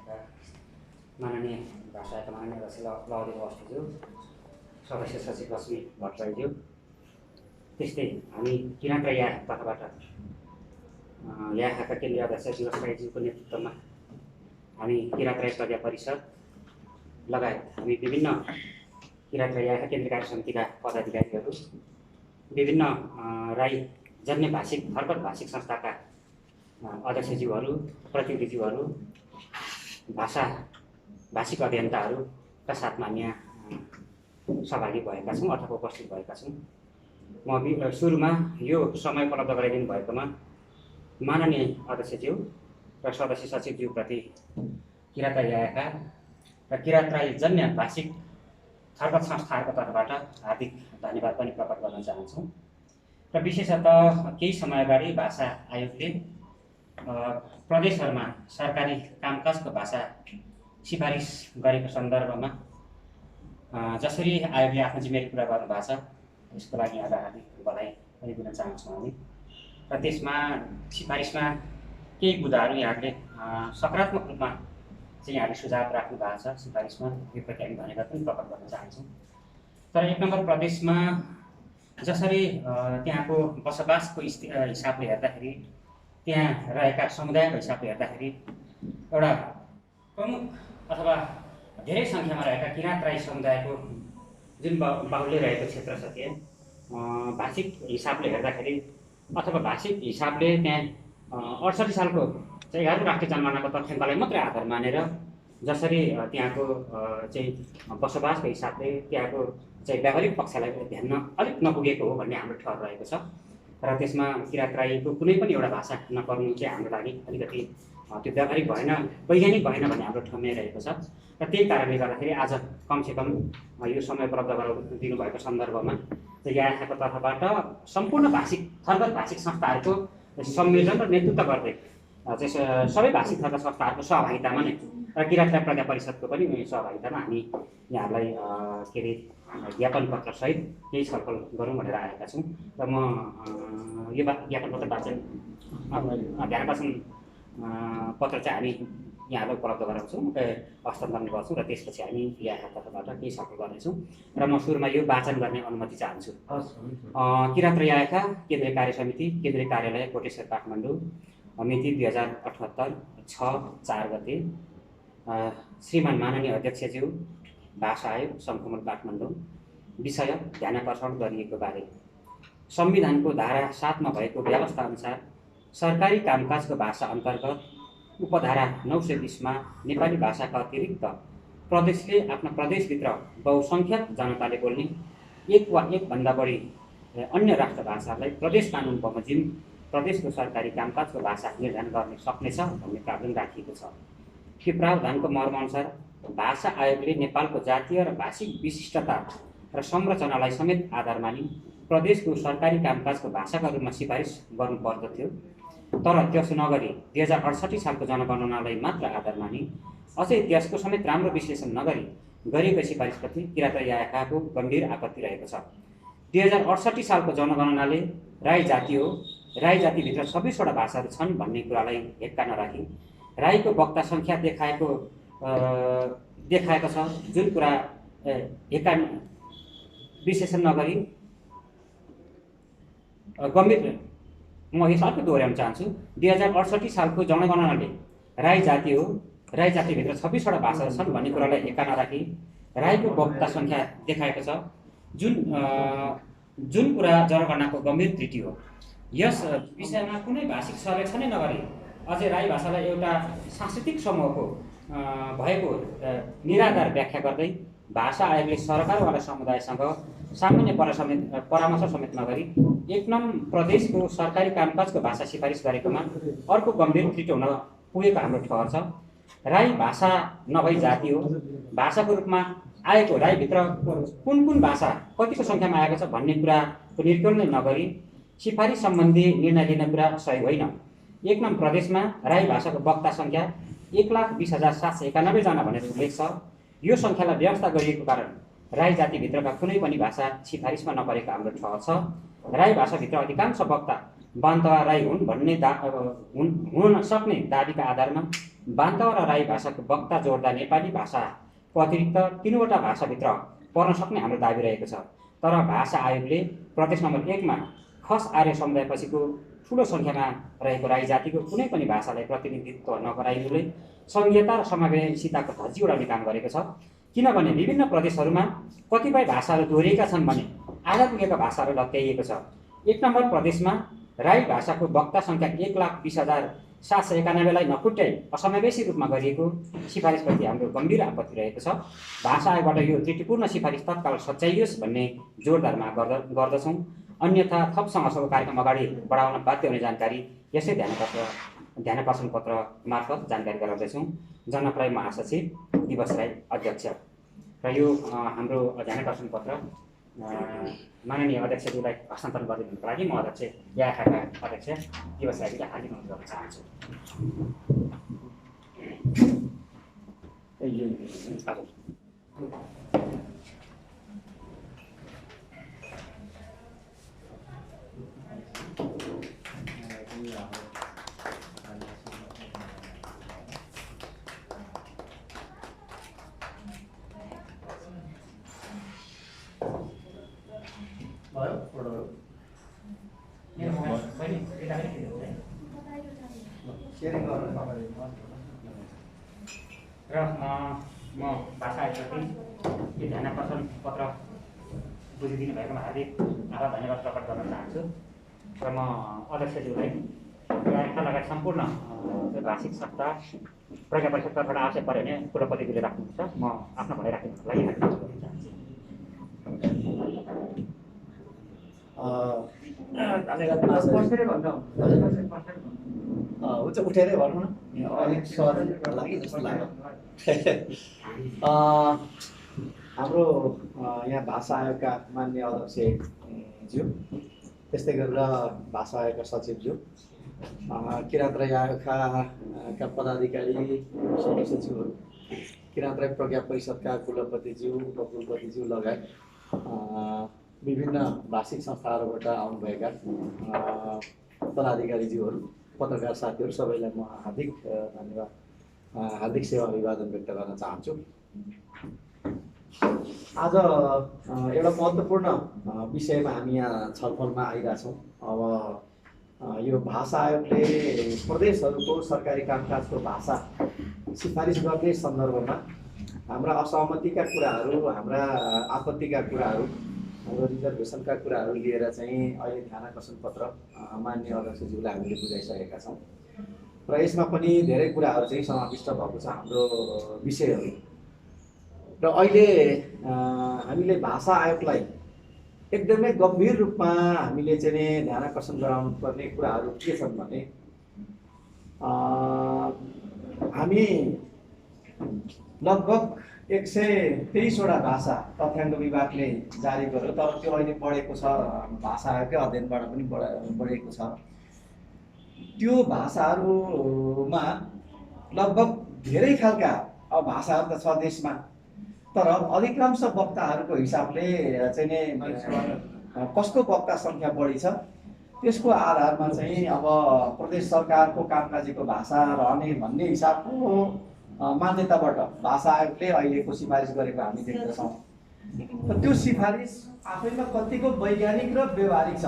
आएका माननीय भाषा आएका माननीय अध्यक्ष लहरी बस्तीज्यू, सदस्य सचिव लक्ष्मी भट्टराईज्यू, त्यस्तै हामी किराँत र याह तर्फबाट याहका केन्द्रीय अध्यक्ष दिवस राईज्यूको नेतृत्वमा हामी किराँत राई प्रजा परिषद लगायत हामी विभिन्न किराँत र याह केन्द्रीय कार्य समितिका पदाधिकारीहरू, विभिन्न राई जन्य भाषिक हरकत भाषिक संस्थाका अध्यक्षज्यूहरू, प्रतिनिधिज्यूहरू, भाषिक अभियन्ताहरूका साथमा यहाँ सहभागी भएका छौँ अथवा उपस्थित भएका छौँ। म सुरुमा यो समय उपलब्ध गराइदिनु भएकोमा माननीय अध्यक्षज्यू र सदस्य सचिवज्यूप्रति किराँत याहका र किराँत राई जन्य भाषिक हरकत संस्थाहरूको तर्फबाट हार्दिक धन्यवाद पनि प्रकट गर्न चाहन्छौँ। र विशेषतः केही समय अगाडि भाषा आयोगले प्रदेशहरूमा सरकारी कामकाजको भाषा सिफारिस गरेको सन्दर्भमा जसरी आयोगले आफ्नो जिम्मेवारी पुरा गर्नुभएको छ यसको लागि आज हार्दिक बधाई पनि दिन चाहन्छौँ हामी। र त्यसमा सिफारिसमा केही बुदाहरू यहाँले सकारात्मक रूपमा चाहिँ यहाँले सुझाव राख्नु भएको छ सिफारिसमा, यो प्रति हामी धन्यवाद पनि प्रकट गर्न चाहन्छौँ। तर 1 नम्बर प्रदेशमा जसरी त्यहाँको बसोबासको हिसाबले हेर्दाखेरि, त्यहाँ रहेका समुदायको हिसाबले हेर्दाखेरि एउटा प्रमुख अथवा धेरै सङ्ख्यामा रहेका किराँत राई समुदायको जुन बाहुल्य रहेको क्षेत्र छ त्यहाँ भाषिक हिसाबले हेर्दाखेरि अथवा भाषिक हिसाबले त्यहाँ 68 सालको चाहिँ 11औं राष्ट्रिय जनगणनाको तथ्याङ्कलाई मात्रै आधार मानेर जसरी त्यहाँको चाहिँ बसोबासको हिसाबले त्यहाँको चाहिँ व्यावहारिक पक्षलाई ध्यान अलिक नपुगेको हो भन्ने हाम्रो ठहर रहेको छ। र त्यसमा किराँत राईको कुनै पनि एउटा भाषा नपर्नु चाहिँ हाम्रो लागि अलिकति त्यो व्यावहारिक भएन, वैज्ञानिक भएन भन्ने हाम्रो ठम्याइरहेको छ। र त्यही कारणले गर्दाखेरि आज कमसेकम यो समय उपलब्ध गराइदिनु भएको सन्दर्भमा चाहिँ याहको तर्फबाट सम्पूर्ण भाषिक थरगत भाषिक संस्थाहरूको संयोजन र नेतृत्व गर्दै चाहिँ सबै भाषिक थरगत संस्थाहरूको सहभागितामा नै र किराँत राई प्रजा परिषदको पनि सहभागितामा हामी यहाँलाई के अरे ज्ञापन पत्रसहित केही छलफल गरौँ भनेर आएका छौँ। र म यो ज्ञापन पत्र वाचन ध्यानकर्षण पत्र चाहिँ हामी यहाँलाई उपलब्ध गराउँछौँ, हस्तान्तरण गर्छौँ र त्यसपछि हामी यहाँ तर्फबाट केही छलफल गर्नेछौँ। र म सुरुमा यो वाचन गर्ने अनुमति चाहन्छु। किराँत र याहका केन्द्रीय कार्य समिति, केन्द्रीय कार्यालय कोटेश्वर काठमाडौँ, मिति 2078 6/4 गते। श्रीमान माननीय अध्यक्षज्यू, भाषा आयोग शङ्खुमुल काठमाडौँ। विषय ध्यानाकर्षण गरिएको बारे। संविधानको धारा 7 मा भएको व्यवस्था अनुसार सरकारी कामकाजको भाषा अन्तर्गत उपधारा 920 मा नेपाली भाषाका अतिरिक्त प्रदेशले आफ्ना प्रदेशभित्र बहुसङ्ख्यक जनताले बोल्ने एक वा एकभन्दा बढी अन्य राष्ट्रभाषालाई प्रदेश कानुन बमोजिम प्रदेशको सरकारी कामकाजको भाषा निर्धारण गर्न सक्नेछ भन्ने प्रावधान राखिएको छ। यो प्रावधानको मर्मअनुसार भाषा आयोगले नेपालको जातीय र भाषिक विशिष्टता र संरचनालाई समेत आधार मानि प्रदेशको सरकारी कामकाजको भाषाका रूपमा सिफारिस गर्नुपर्दथ्यो। तर त्यसो नगरी 2068 सालको जनगणनालाई मात्र आधार मानि अझै त्यसको समेत राम्रो विश्लेषण नगरी गरिएको सिफारिसप्रति किराँत याहको गम्भीर आपत्ति रहेको छ। 2068 सालको जनगणनाले राई जाति हो, राई जातिभित्र 26 वटा भाषाहरू छन् भन्ने कुरालाई हेक्का नराखी राईको वक्ता सङ्ख्या देखाएको छ जुन कुरा हेक्का विश्लेषण नगरी गम्भीर म यसो अर्को दोहोऱ्याउन चाहन्छु। 2068 सालको जनगणनाले राई जाति हो, राई जातिभित्र 26 वटा भाषाहरू छन् भन्ने कुरालाई हेक्का नराखी राईको वक्ता सङ्ख्या देखाएको छ जुन कुरा जनगणनाको गम्भीर त्रुटि हो। यस विषयमा कुनै भाषिक सर्वेक्षणै नगरी अझै राई भाषालाई एउटा सांस्कृतिक समूहको भएको निराधार व्याख्या गर्दै भाषा आयोगले सरकारवाला समुदायसँग सामान्य परामर्श समेत नगरी 1 नम्बर प्रदेशको सरकारी कामकाजको भाषा सिफारिस गरेकोमा अर्को गम्भीर त्रुटि हुन पुगेको हाम्रो ठहर छ। राई भाषा नभई जाति हो, भाषाको रूपमा आएको राईभित्र कुन भाषा कतिको सङ्ख्यामा आएको छ भन्ने कुराको निर्कल नै नगरी सिफारिस सम्बन्धी निर्णय लिने कुरा सही होइन। 1 नम्बर प्रदेशमा राई भाषाको वक्ता सङ्ख्या 1,20,791 जना भनेर उल्लेख छ। यो सङ्ख्यालाई व्यवस्था गरिएको कारण राई जातिभित्रका कुनै पनि भाषा सिफारिसमा नपरेको हाम्रो ठहर छ। राई भाषाभित्र अधिकांश वक्ता बान्तवा राई हुन् भन्ने हुन सक्ने दाबीका आधारमा बान्तावा र राई भाषाको वक्ता जोड्दा नेपाली भाषाको अतिरिक्त 3वटा भाषाभित्र पर्न सक्ने हाम्रो दाबी रहेको छ। तर भाषा आयोगले प्रदेश नम्बर 1 मा खस आर्य समुदायपछिको ठुलो सङ्ख्यामा रहेको राई जातिको कुनै पनि भाषालाई प्रतिनिधित्व नगराइनुले सङ्घीयता र समावेशिताको धज्जी उडाउने काम गरेको छ। किनभने विभिन्न प्रदेशहरूमा कतिपय भाषाहरू दोहोरिएका छन् भने आधा पुगेका भाषाहरू लत्याइएको छ। 1 नम्बर प्रदेशमा राई भाषाको वक्ता सङ्ख्या 1,20,791लाई नफुट्याई असमावेशी रूपमा गरिएको सिफारिसप्रति हाम्रो गम्भीर आपत्ति रहेको छ। भाषा आयोगबाट यो त्रुटिपूर्ण सिफारिस तत्काल सच्याइयोस् भन्ने जोरदार माग गर्दछौँ। अन्यथा थप समस्याको कार्यक्रम अगाडि बढाउन बाध्य हुने जानकारी यसै ध्यानकर्षण पत्र मार्फत जानकारी गराउँदैछौँ। जनप्रय महासचिव दिवस राई अध्यक्ष। र यो हाम्रो ध्यानकर्षण पत्र माननीय अध्यक्षज्यूलाई हस्तान्तरण गरिदिनुको लागि म अध्यक्ष याखाका अध्यक्ष दिवस राईलाई हार्दिक अनुरोध गर्न चाहन्छु। र म भाषा आयोगप्रति यो ध्यानकर्षण पत्र बुझिदिनु भएकोमा हार्दिक आभार धन्यवाद प्रकट गर्न चाहन्छु। र म अध्यक्षज्यूलाई याखा लगायत सम्पूर्ण भाषिक संस्था प्रज्ञा परिषद तर्फबाट आवश्यक पऱ्यो भने कुलपतिले राख्नुहुन्छ। म आफ्नो भनाइ राख्नुको लागि हार्दिक अनुरोध गर्न चाहन्छु। हुन्छ उठेरै भनौँ न, अलिक सहज लागि जस्तो लाग्यो। हाम्रो यहाँ भाषा आयोगका माननीय अध्यक्षज्यू, त्यस्तै गरेर भाषा आयोगका सचिवज्यू, किराँत राई आयोगका पदाधिकारी सदस्यज्यूहरू, किराँत राई प्रज्ञा परिषदका कुलपतिज्यू, उपकुलपतिज्यू लगायत विभिन्न भाषिक संस्थाहरूबाट आउनुभएका पदाधिकारीज्यूहरू, पत्रकार साथीहरू सबैलाई म हार्दिक धन्यवाद, हार्दिक सेवा अभिवादन व्यक्त गर्न चाहन्छु। आज एउटा महत्त्वपूर्ण विषयमा हामी यहाँ छलफलमा आइरहेछौँ। अब यो भाषा आयोगले प्रदेशहरूको सरकारी कामकाजको भाषा सिफारिस गर्ने सन्दर्भमा हाम्रा असहमतिका कुराहरू, हाम्रा आपत्तिका कुराहरू, हाम्रो रिजर्भेसनका कुराहरू लिएर चाहिँ अहिले ध्यानकर्षण पत्र माननीय अध्यक्षज्यूलाई हामीले बुझाइसकेका छौँ। र यसमा पनि धेरै कुराहरू चाहिँ समाविष्ट भएको छ हाम्रो विषयहरू। र अहिले हामीले भाषा आयोगलाई एकदमै गम्भीर रूपमा हामीले चाहिँ ध्यानकर्षण गराउनु पर्ने कुराहरू के छन् भने हामी लगभग 123वटा भाषा तथ्याङ्क विभागले जारी गर्यो, तर त्यो अहिले बढेको छ, भाषा आयोगकै अध्ययनबाट पनि बढेको छ। त्यो भाषाहरूमा लगभग धेरै खालका अब भाषाहरू त छ देशमा, तर अधिकांश वक्ताहरूको हिसाबले चाहिँ नि कसको वक्ता सङ्ख्या बढी छ त्यसको आधारमा चाहिँ अब प्रदेश सरकारको कामकाजीको भाषा रहने भन्ने हिसाबको मान्यताबाट भाषा आयोगले अहिलेको सिफारिस गरेको हामी देख्दछौँ। र त्यो सिफारिस आफैमा कतिको वैज्ञानिक र व्यवहारिक छ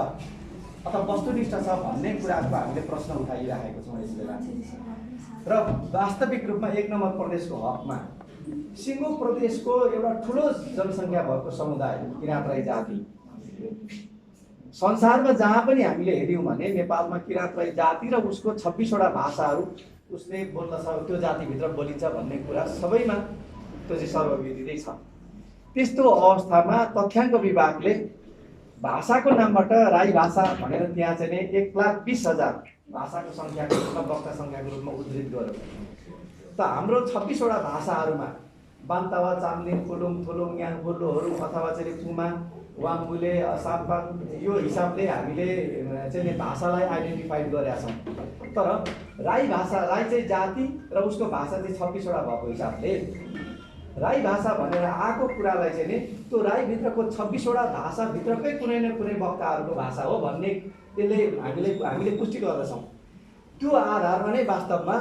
अथवा वस्तुनिष्ठ छ भन्ने कुराको हामीले प्रश्न उठाइराखेको छौँ यस बेला। र वास्तविक रूपमा 1 नम्बर प्रदेशको हकमा सिङ्गो प्रदेशको एउटा ठुलो जनसङ्ख्या भएको समुदाय किराँत राई जाति, संसारमा जहाँ पनि हामीले हेऱ्यौँ भने नेपालमा किराँत राई जाति र उसको 26वटा भाषाहरू उसले बोल्दछ, त्यो जातिभित्र बोलिन्छ भन्ने कुरा सबैमा त्यो चाहिँ सर्वविदितै छ। त्यस्तो अवस्थामा तथ्याङ्क विभागले भाषाको नामबाट राई भाषा भनेर त्यहाँ चाहिँ 1,20,000 भाषाको सङ्ख्याको रूपमा, वक्ता सङ्ख्याको रूपमा उद्धृत गर्यो। त हाम्रो 26वटा भाषाहरूमा बान्तावा, चाम्लिङ, फुलुङ, थुलुङ, याङबुल्लोहरू अथवा चाहिँ पुमा, वाङ्बुले, साम्पाङ, यो हिसाबले हामीले चाहिँ भाषालाई आइडेन्टिफाइड गरेका छौँ। तर राई भाषा, राई चाहिँ जाति र उसको भाषा चाहिँ 26वटा भएको हिसाबले राई भाषा भनेर आएको कुरालाई चाहिँ नि त्यो राईभित्रको 26वटा भाषाभित्रकै कुनै न कुनै वक्ताहरूको भाषा हो भन्ने त्यसले हामीले पुष्टि गर्दछौँ। त्यो आधारमा नै वास्तवमा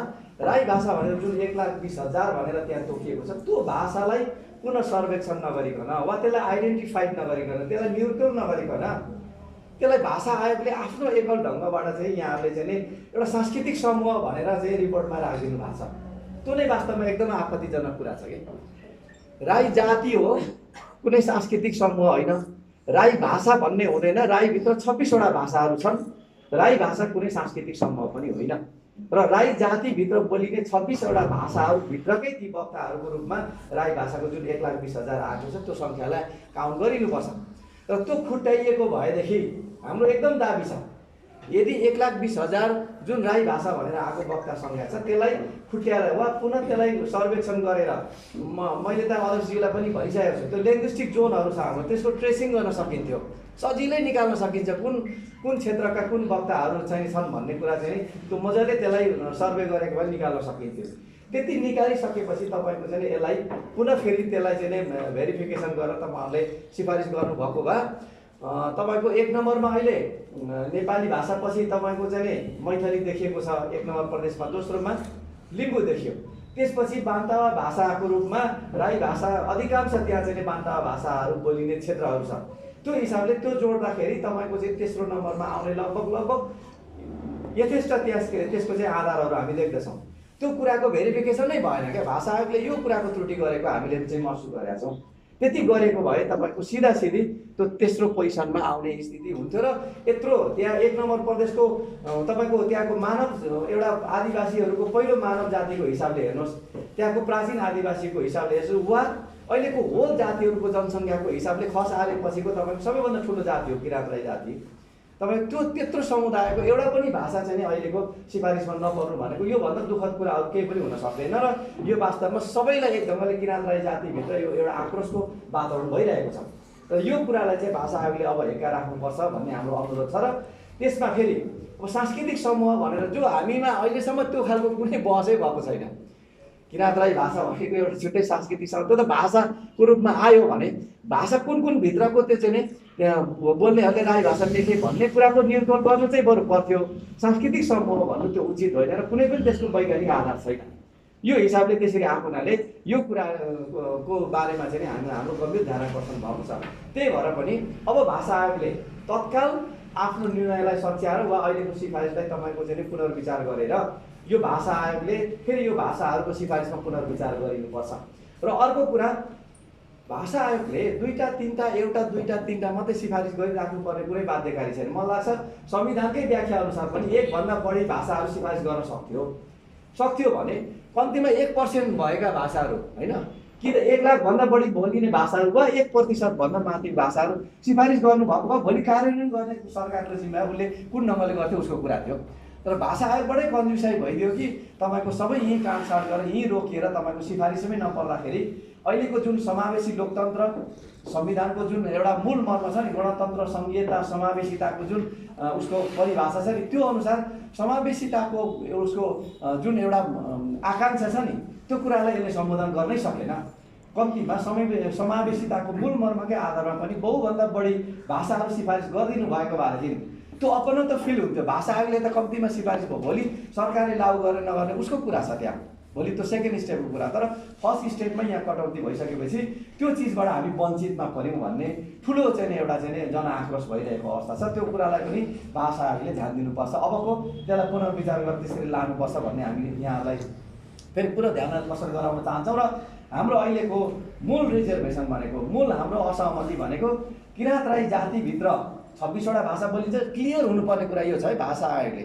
राई भाषा भनेर जुन 1,20,000 भनेर त्यहाँ तोकिएको छ त्यो भाषालाई पुनः सर्वेक्षण नगरिकन वा त्यसलाई आइडेन्टिफाइड नगरिकन त्यसलाई न्युट्रल नगरिकन त्यसलाई भाषा आयोगले आफ्नो एकल ढङ्गबाट चाहिँ यहाँहरूले चाहिँ एउटा सांस्कृतिक समूह भनेर चाहिँ रिपोर्टमा राखिदिनु भएको छ। त्यो नै वास्तवमा एकदमै आपत्तिजनक कुरा छ कि राई जाति हो, कुनै सांस्कृतिक समूह होइन। राई भाषा भन्ने हुँदैन, राईभित्र 26वटा भाषाहरू छन्। राई भाषा कुनै सांस्कृतिक समूह पनि होइन र राई जातिभित्र बोलिने 26वटा भाषाहरूभित्रकै ती वक्ताहरूको रूपमा राई भाषाको जुन 1,20,000 आएको छ त्यो सङ्ख्यालाई काउन्ट गरिनुपर्छ। र त्यो खुट्टाइएको भएदेखि हाम्रो एकदम दाबी छ, यदि 1,20,000 जुन राई भाषा भनेर आएको वक्ता सङ्ख्या छ त्यसलाई खुट्याएर वा पुनः त्यसलाई सर्वेक्षण गरेर मैले त अध्यक्षजीलाई पनि भनिसकेको छु, त्यो लिङ्ग्विस्टिक जोनहरू छ हाम्रो, त्यसको ट्रेसिङ गर्न सकिन्थ्यो, सजिलै निकाल्न सकिन्छ कुन कुन क्षेत्रका कुन वक्ताहरू चाहिँ छन् भन्ने कुरा चाहिँ त्यो मजाले त्यसलाई सर्वे गरेको भए निकाल्न सकिन्थ्यो। त्यति निकालिसकेपछि तपाईँको चाहिँ यसलाई पुनः फेरि त्यसलाई चाहिँ भेरिफिकेसन गरेर तपाईँहरूले सिफारिस गर्नुभएको भए तपाईँको 1 नम्बरमा अहिले नेपाली भाषापछि तपाईँको चाहिँ मैथिली देखिएको छ 1 नम्बर प्रदेशमा, दोस्रोमा लिम्बू देखियो, त्यसपछि बान्तावा भाषाको रूपमा राई भाषा अधिकांश त्यहाँ चाहिँ बान्तावा भाषाहरू बोलिने क्षेत्रहरू छ। त्यो हिसाबले त्यो जोड्दाखेरि तपाईँको चाहिँ तेस्रो नम्बरमा आउने लगभग यथेष्ट त्यसको चाहिँ आधारहरू हामी देख्दछौँ। त्यो कुराको भेरिफिकेसन नै भएन क्या, भाषा आयोगले यो कुराको त्रुटि गरेको हामीले चाहिँ महसुस गरेका छौँ। त्यति गरेको भए तपाईँको सिधासिधी त्यो तेस्रो पोजिसनमा आउने स्थिति हुन्थ्यो र यत्रो त्यहाँ 1 नम्बर प्रदेशको तपाईँको त्यहाँको मानव एउटा आदिवासीहरूको पहिलो मानव जातिको हिसाबले हेर्नुहोस्, त्यहाँको प्राचीन आदिवासीको हिसाबले हेर्नुहोस् वा अहिलेको होल जातिहरूको जनसङ्ख्याको हिसाबले खस आलेपछिको तपाईँको सबैभन्दा ठुलो जाति हो किराँत राई जाति। तपाईँ त्यो त्यत्रो समुदायको एउटा पनि भाषा चाहिँ नि अहिलेको सिफारिसमा नपर्नु भनेको योभन्दा दुःखद कुरा अरू केही पनि हुन सक्दैन र यो वास्तवमा सबैलाई एक ढङ्गले किराँत राई जातिभित्र यो एउटा आक्रोशको वातावरण भइरहेको छ र यो कुरालाई चाहिँ भाषा आयोगले अब हेक्का राख्नुपर्छ भन्ने हाम्रो अनुरोध छ। र त्यसमा फेरि अब सांस्कृतिक समूह भनेर जो हामीमा अहिलेसम्म त्यो खालको कुनै बहसै भएको छैन, किराँत राई भाषा भनेको एउटा छुट्टै सांस्कृतिक समूह, त्यो त भाषाको रूपमा आयो भने भाषा कुन कुन भित्रको त्यो चाहिँ नि त्यहाँ बोल्नेहरूले राई भाषा लेखे भन्ने कुराको निर्भर गर्नु चाहिँ बरु पर्थ्यो। सांस्कृतिक समूह भन्नु त्यो उचित होइन र कुनै पनि त्यसको वैज्ञानिक आधार छैन। यो हिसाबले त्यसरी आएको हुनाले यो कुराको बारेमा चाहिँ हाम्रो गम्भीर ध्यान आकर्षण भएको छ। त्यही भएर पनि अब भाषा आयोगले तत्काल आफ्नो निर्णयलाई सच्याएर वा अहिलेको सिफारिसलाई तपाईँको चाहिँ पुनर्विचार गरेर यो भाषा आयोगले फेरि यो भाषाहरूको सिफारिसमा पुनर्विचार गरिनुपर्छ। र अर्को कुरा, भाषा आयोगले 2टा 3टा एउटा 2टा 3टा मात्रै सिफारिस गरिराख्नुपर्ने कुनै बाध्यकारी छैन। मलाई लाग्छ संविधानकै व्याख्या अनुसार पनि 1 भन्दा बढी भाषाहरू सिफारिस गर्न सक्थ्यो भने कम्तीमा 1% भएका भाषाहरू होइन कि त 1 लाख भन्दा बढी बोलिने भाषाहरू वा 1% भन्दा माथि भाषाहरू सिफारिस गर्नुभएको भए भोलि कार्यान्वयन गर्ने सरकारको जिम्मेवारी उसले कुन ढङ्गले गर्थ्यो उसको कुरा थियो। तर भाषा आयोगबाटै कन्जुसाइ भइदियो कि तपाईँको सबै यहीँ काटछाड गरेर यहीँ रोकिएर तपाईँको सिफारिसमै नपर्दाखेरि अहिलेको जुन समावेशी लोकतन्त्र संविधानको जुन एउटा मूल मर्म छ नि, गणतन्त्र सङ्घीयता समावेशिताको जुन उसको परिभाषा छ नि, त्यो अनुसार समावेशिताको उसको जुन एउटा आकाङ्क्षा छ नि त्यो कुरालाई यसले सम्बोधन गर्नै सकेन। कम्तीमा समावेशिताको मूल मर्मकै आधारमा पनि बहुभन्दा बढी भाषाहरू सिफारिस गरिदिनु भएको भएदेखि त्यो अपनो त फिल हुन्थ्यो। भाषा आयोगले त कम्तीमा सिफारिस भयो, भोलि सरकारले लागू गर्ने नगर्ने उसको कुरा छ त्यहाँ, भोलि त्यो सेकेन्ड स्टेपको कुरा। तर फर्स्ट स्टेपमा यहाँ कटौती भइसकेपछि त्यो चिजबाट हामी वञ्चितमा पऱ्यौँ भन्ने ठुलो चाहिँ एउटा चाहिँ जनआक्रोश भइरहेको अवस्था छ। त्यो कुरालाई पनि भाषा आयोगले ध्यान दिनुपर्छ, अबको त्यसलाई पुनर्विचार गरेर त्यसरी लानुपर्छ भन्ने हामीले यहाँलाई फेरि पुरा ध्यान आकर्षण गराउन चाहन्छौँ। र हाम्रो अहिलेको मूल रिजर्भेसन भनेको, मूल हाम्रो असहमति भनेको किराँत राई जातिभित्र 26वटा भाषा बोलिन्छ। क्लियर हुनुपर्ने कुरा यो छ है, भाषा आयोगले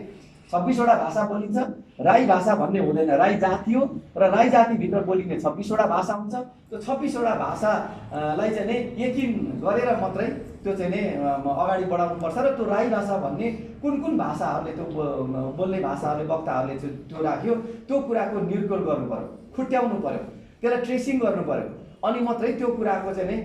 26वटा भाषा बोलिन्छ, राई भाषा भन्ने हुँदैन। राई जाति हो र राई जातिभित्र बोलिने 26वटा भाषा हुन्छ। त्यो 26वटा भाषालाई चाहिँ नै यकिन गरेर मात्रै त्यो चाहिँ नै अगाडि बढाउनुपर्छ। र त्यो राई भाषा भन्ने कुन कुन भाषाहरूले त्यो बोल्ने भाषाहरूले वक्ताहरूले त्यो राख्यो त्यो कुराको निर्गोल गर्नु पऱ्यो, खुट्याउनु पऱ्यो, त्यसलाई ट्रेसिङ गर्नु पऱ्यो। अनि मात्रै त्यो कुराको चाहिँ नै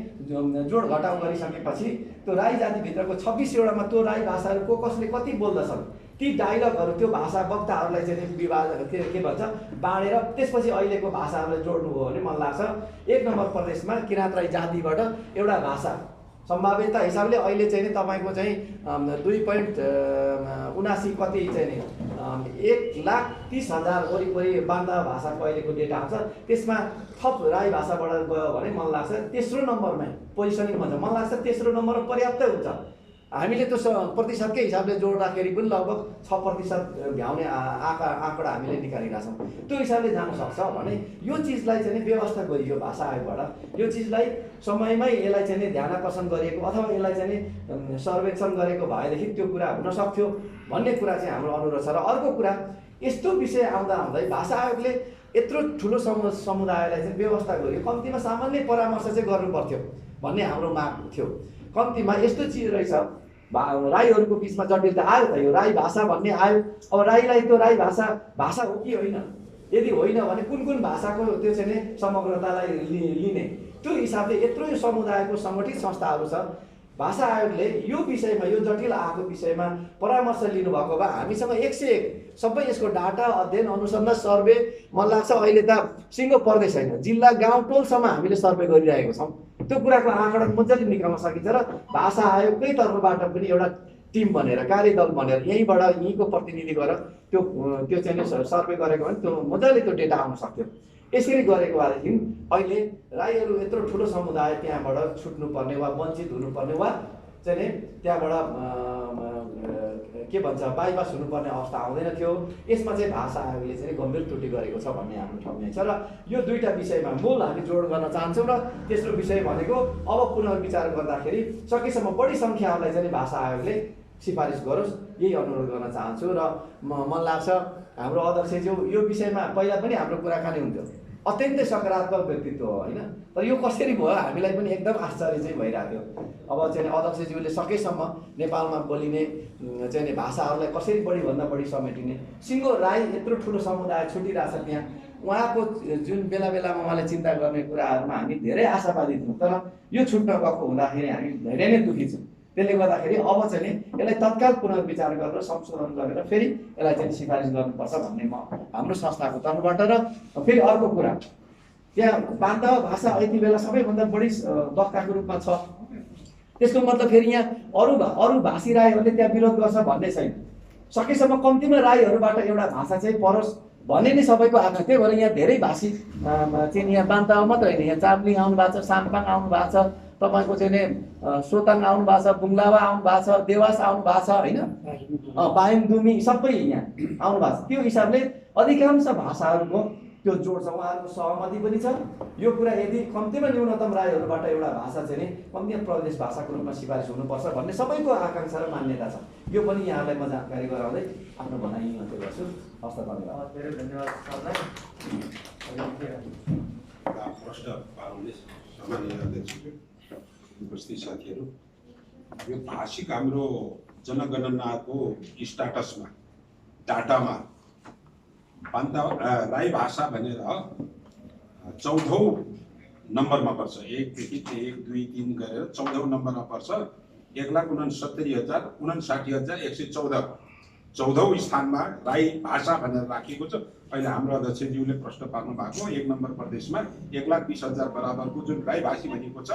जोड घटाउ गरिसकेपछि त्यो राई जातिभित्रको 26वटामा त्यो राई भाषाहरू कसले कति बोल्दछन् ती डाइलगहरू त्यो भाषा वक्ताहरूलाई चाहिँ विवाद के भन्छ बाँडेर त्यसपछि अहिलेको भाषाहरूलाई जोड्नु हो भने मलाई लाग्छ 1 नम्बर प्रदेशमा किराँत राई जातिबाट एउटा भाषा सम्भाव्यता हिसाबले अहिले चाहिँ नि तपाईँको चाहिँ 2.79 कति चाहिँ नि 1,30,000 वरिपरि बान्दा भाषाको अहिलेको डेटा आउँछ। त्यसमा थप राई भाषाबाट गयो भने मलाई लाग्छ तेस्रो नम्बरमा पोजिसनिङ भन्छ। मलाई लाग्छ तेस्रो नम्बरमा पर्याप्तै हुन्छ। हामीले त्यो प्रतिशतकै हिसाबले जोड्दाखेरि पनि लगभग 6% भ्याउने आँकडा हामीले निकालिरहेछौँ। त्यो हिसाबले जान सक्छ भने यो चिजलाई चाहिँ व्यवस्था गरियो भाषा आयोगबाट। यो चिजलाई समयमै यसलाई चाहिँ ध्यानाकर्षण गरिएको अथवा यसलाई चाहिँ सर्वेक्षण गरेको भएदेखि त्यो कुरा हुन सक्थ्यो भन्ने कुरा चाहिँ हाम्रो अनुरोध छ। र अर्को कुरा, यस्तो विषय आउँदा आउँदै भाषा आयोगले यत्रो ठुलो समुदायलाई चाहिँ व्यवस्था गरियो, कम्तीमा सामान्य परामर्श चाहिँ गर्नु पर्थ्यो भन्ने हाम्रो माग थियो। कम्तीमा यस्तो चिज रहेछ, राईहरूको बिचमा जटिलता आयो त, यो राई भाषा भन्ने आयो। अब राईलाई त्यो राई भाषा हो कि होइन, यदि होइन भने कुन भाषाको त्यो चाहिँ समग्रतालाई लिने, त्यो हिसाबले यत्रो यो समुदायको सङ्गठित संस्थाहरू छ। भाषा आयोगले यो विषयमा, यो जटिल आएको विषयमा परामर्श लिनुभएको भए हामीसँग 101 सबै यसको डाटा अध्ययन अनुसन्धान सर्वे मलाई लाग्छ अहिले त सिङ्गो पर्दै छैन, जिल्ला गाउँ टोलसम्म हामीले सर्वे गरिरहेको छौँ। त्यो कुराको आँकडा मजाले निकाल्न सकिन्छ र भाषा आयोगकै तर्फबाट पनि एउटा टिम बनेर, कार्यदल बनेर यहीँको प्रतिनिधि गरेर त्यो चाहिँ सर्वे गरेको भने त्यो मजाले त्यो डेटा आउन सक्थ्यो। यसरी गरेको भएदेखि अहिले राईहरू यत्रो ठुलो समुदाय त्यहाँबाट छुट्नुपर्ने वा वञ्चित हुनुपर्ने वा चाहिँ त्यहाँबाट के भन्छ बाइपास हुनुपर्ने अवस्था आउँदैन थियो। यसमा चाहिँ भाषा आयोगले चाहिँ गम्भीर त्रुटि गरेको छ भन्ने हाम्रो ठम्याइ छ। र यो दुईवटा विषयमा मूल हामी जोड गर्न चाहन्छौँ। र तेस्रो विषय भनेको अब पुनर्विचार गर्दाखेरि सकेसम्म बढी सङ्ख्याहरूलाई चाहिँ भाषा आयोगले सिफारिस गरोस्, यही अनुरोध गर्न चाहन्छु। र मलाई लाग्छ हाम्रो अध्यक्षज्यू यो विषयमा पहिला पनि हाम्रो कुराकानी हुन्थ्यो, अत्यन्तै सकारात्मक व्यक्तित्व हो होइन, तर यो कसरी भयो हामीलाई पनि एकदम आश्चर्य चाहिँ भइरहेको थियो। अब चाहिँ अध्यक्षज्यूले सकेसम्म नेपालमा बोलिने चाहिँ भाषाहरूलाई कसरी बढीभन्दा बढी समेटिने, सिङ्गो राई यत्रो ठुलो समुदाय छुटिरहेछ त्यहाँ, उहाँको जुन बेला बेलामा उहाँले चिन्ता गर्ने कुराहरूमा हामी धेरै आशावादी थियौँ। तर यो छुट्न गएको हुँदाखेरि हामी धेरै नै दुःखी छौँ। त्यसले गर्दाखेरि अब चाहिँ यसलाई तत्काल पुनर्विचार गरेर संशोधन गरेर फेरि यसलाई चाहिँ सिफारिस गर्नुपर्छ भन्ने म हाम्रो संस्थाको तर्फबाट। र फेरि अर्को कुरा, त्यहाँ बान्ता भाषा यति बेला सबैभन्दा बढी दक्ताको रूपमा छ। त्यसको मतलब फेरि यहाँ अरू भाषी राईहरूले त्यहाँ विरोध गर्छ भन्ने छैन। सकेसम्म कम्तीमा राईहरूबाट एउटा भाषा चाहिँ परोस् भन्ने नै सबैको आग्रह। त्यही भएर यहाँ धेरै भाषी चाहिँ यहाँ बान्ता मात्र होइन, यहाँ चाम्लिङ आउनु भएको छ, साम्पाङ आउनु भएको छ, तपाईँको चाहिँ सोताङ आउनु भएको छ, बुङ्लावा आउनु भएको छ, देवास आउनु भएको छ होइन, बायुङदुमी सबै यहाँ आउनु भएको छ। त्यो हिसाबले अधिकांश भाषाहरूको त्यो जोड छ, उहाँहरूको सहमति पनि छ। यो कुरा यदि कम्तीमा न्यूनतम राईहरूबाट एउटा भाषा चाहिँ नि कम्तीमा प्रदेश भाषाको रूपमा सिफारिस हुनुपर्छ भन्ने सबैको आकाङ्क्षा र मान्यता छ। यो पनि यहाँलाई म जानकारी गराउँदै आफ्नो भनाइ मात्रै गर्छु। हस्त धन्यवाद। धेरै धन्यवाद सरलाई। प्रश्न पार्नुले सामान्य अध्यक्षज्यू, उपस्थित साथीहरू, यो भाषिक हाम्रो जनगणनाको स्टाटसमा डाटामा बान्ता राई भाषा भनेर 14औं नम्बरमा पर्छ। 1 देखि 1, 2, 3 गरेर 14औं नम्बरमा पर्छ। 1,69,114 14औं स्थानमा राई भाषा भनेर राखिएको छ। अहिले हाम्रो अध्यक्षज्यूले प्रश्न पार्नु भएको 1 नम्बर प्रदेशमा 1,20,000 बराबरको जुन राई भाषी भनेको छ,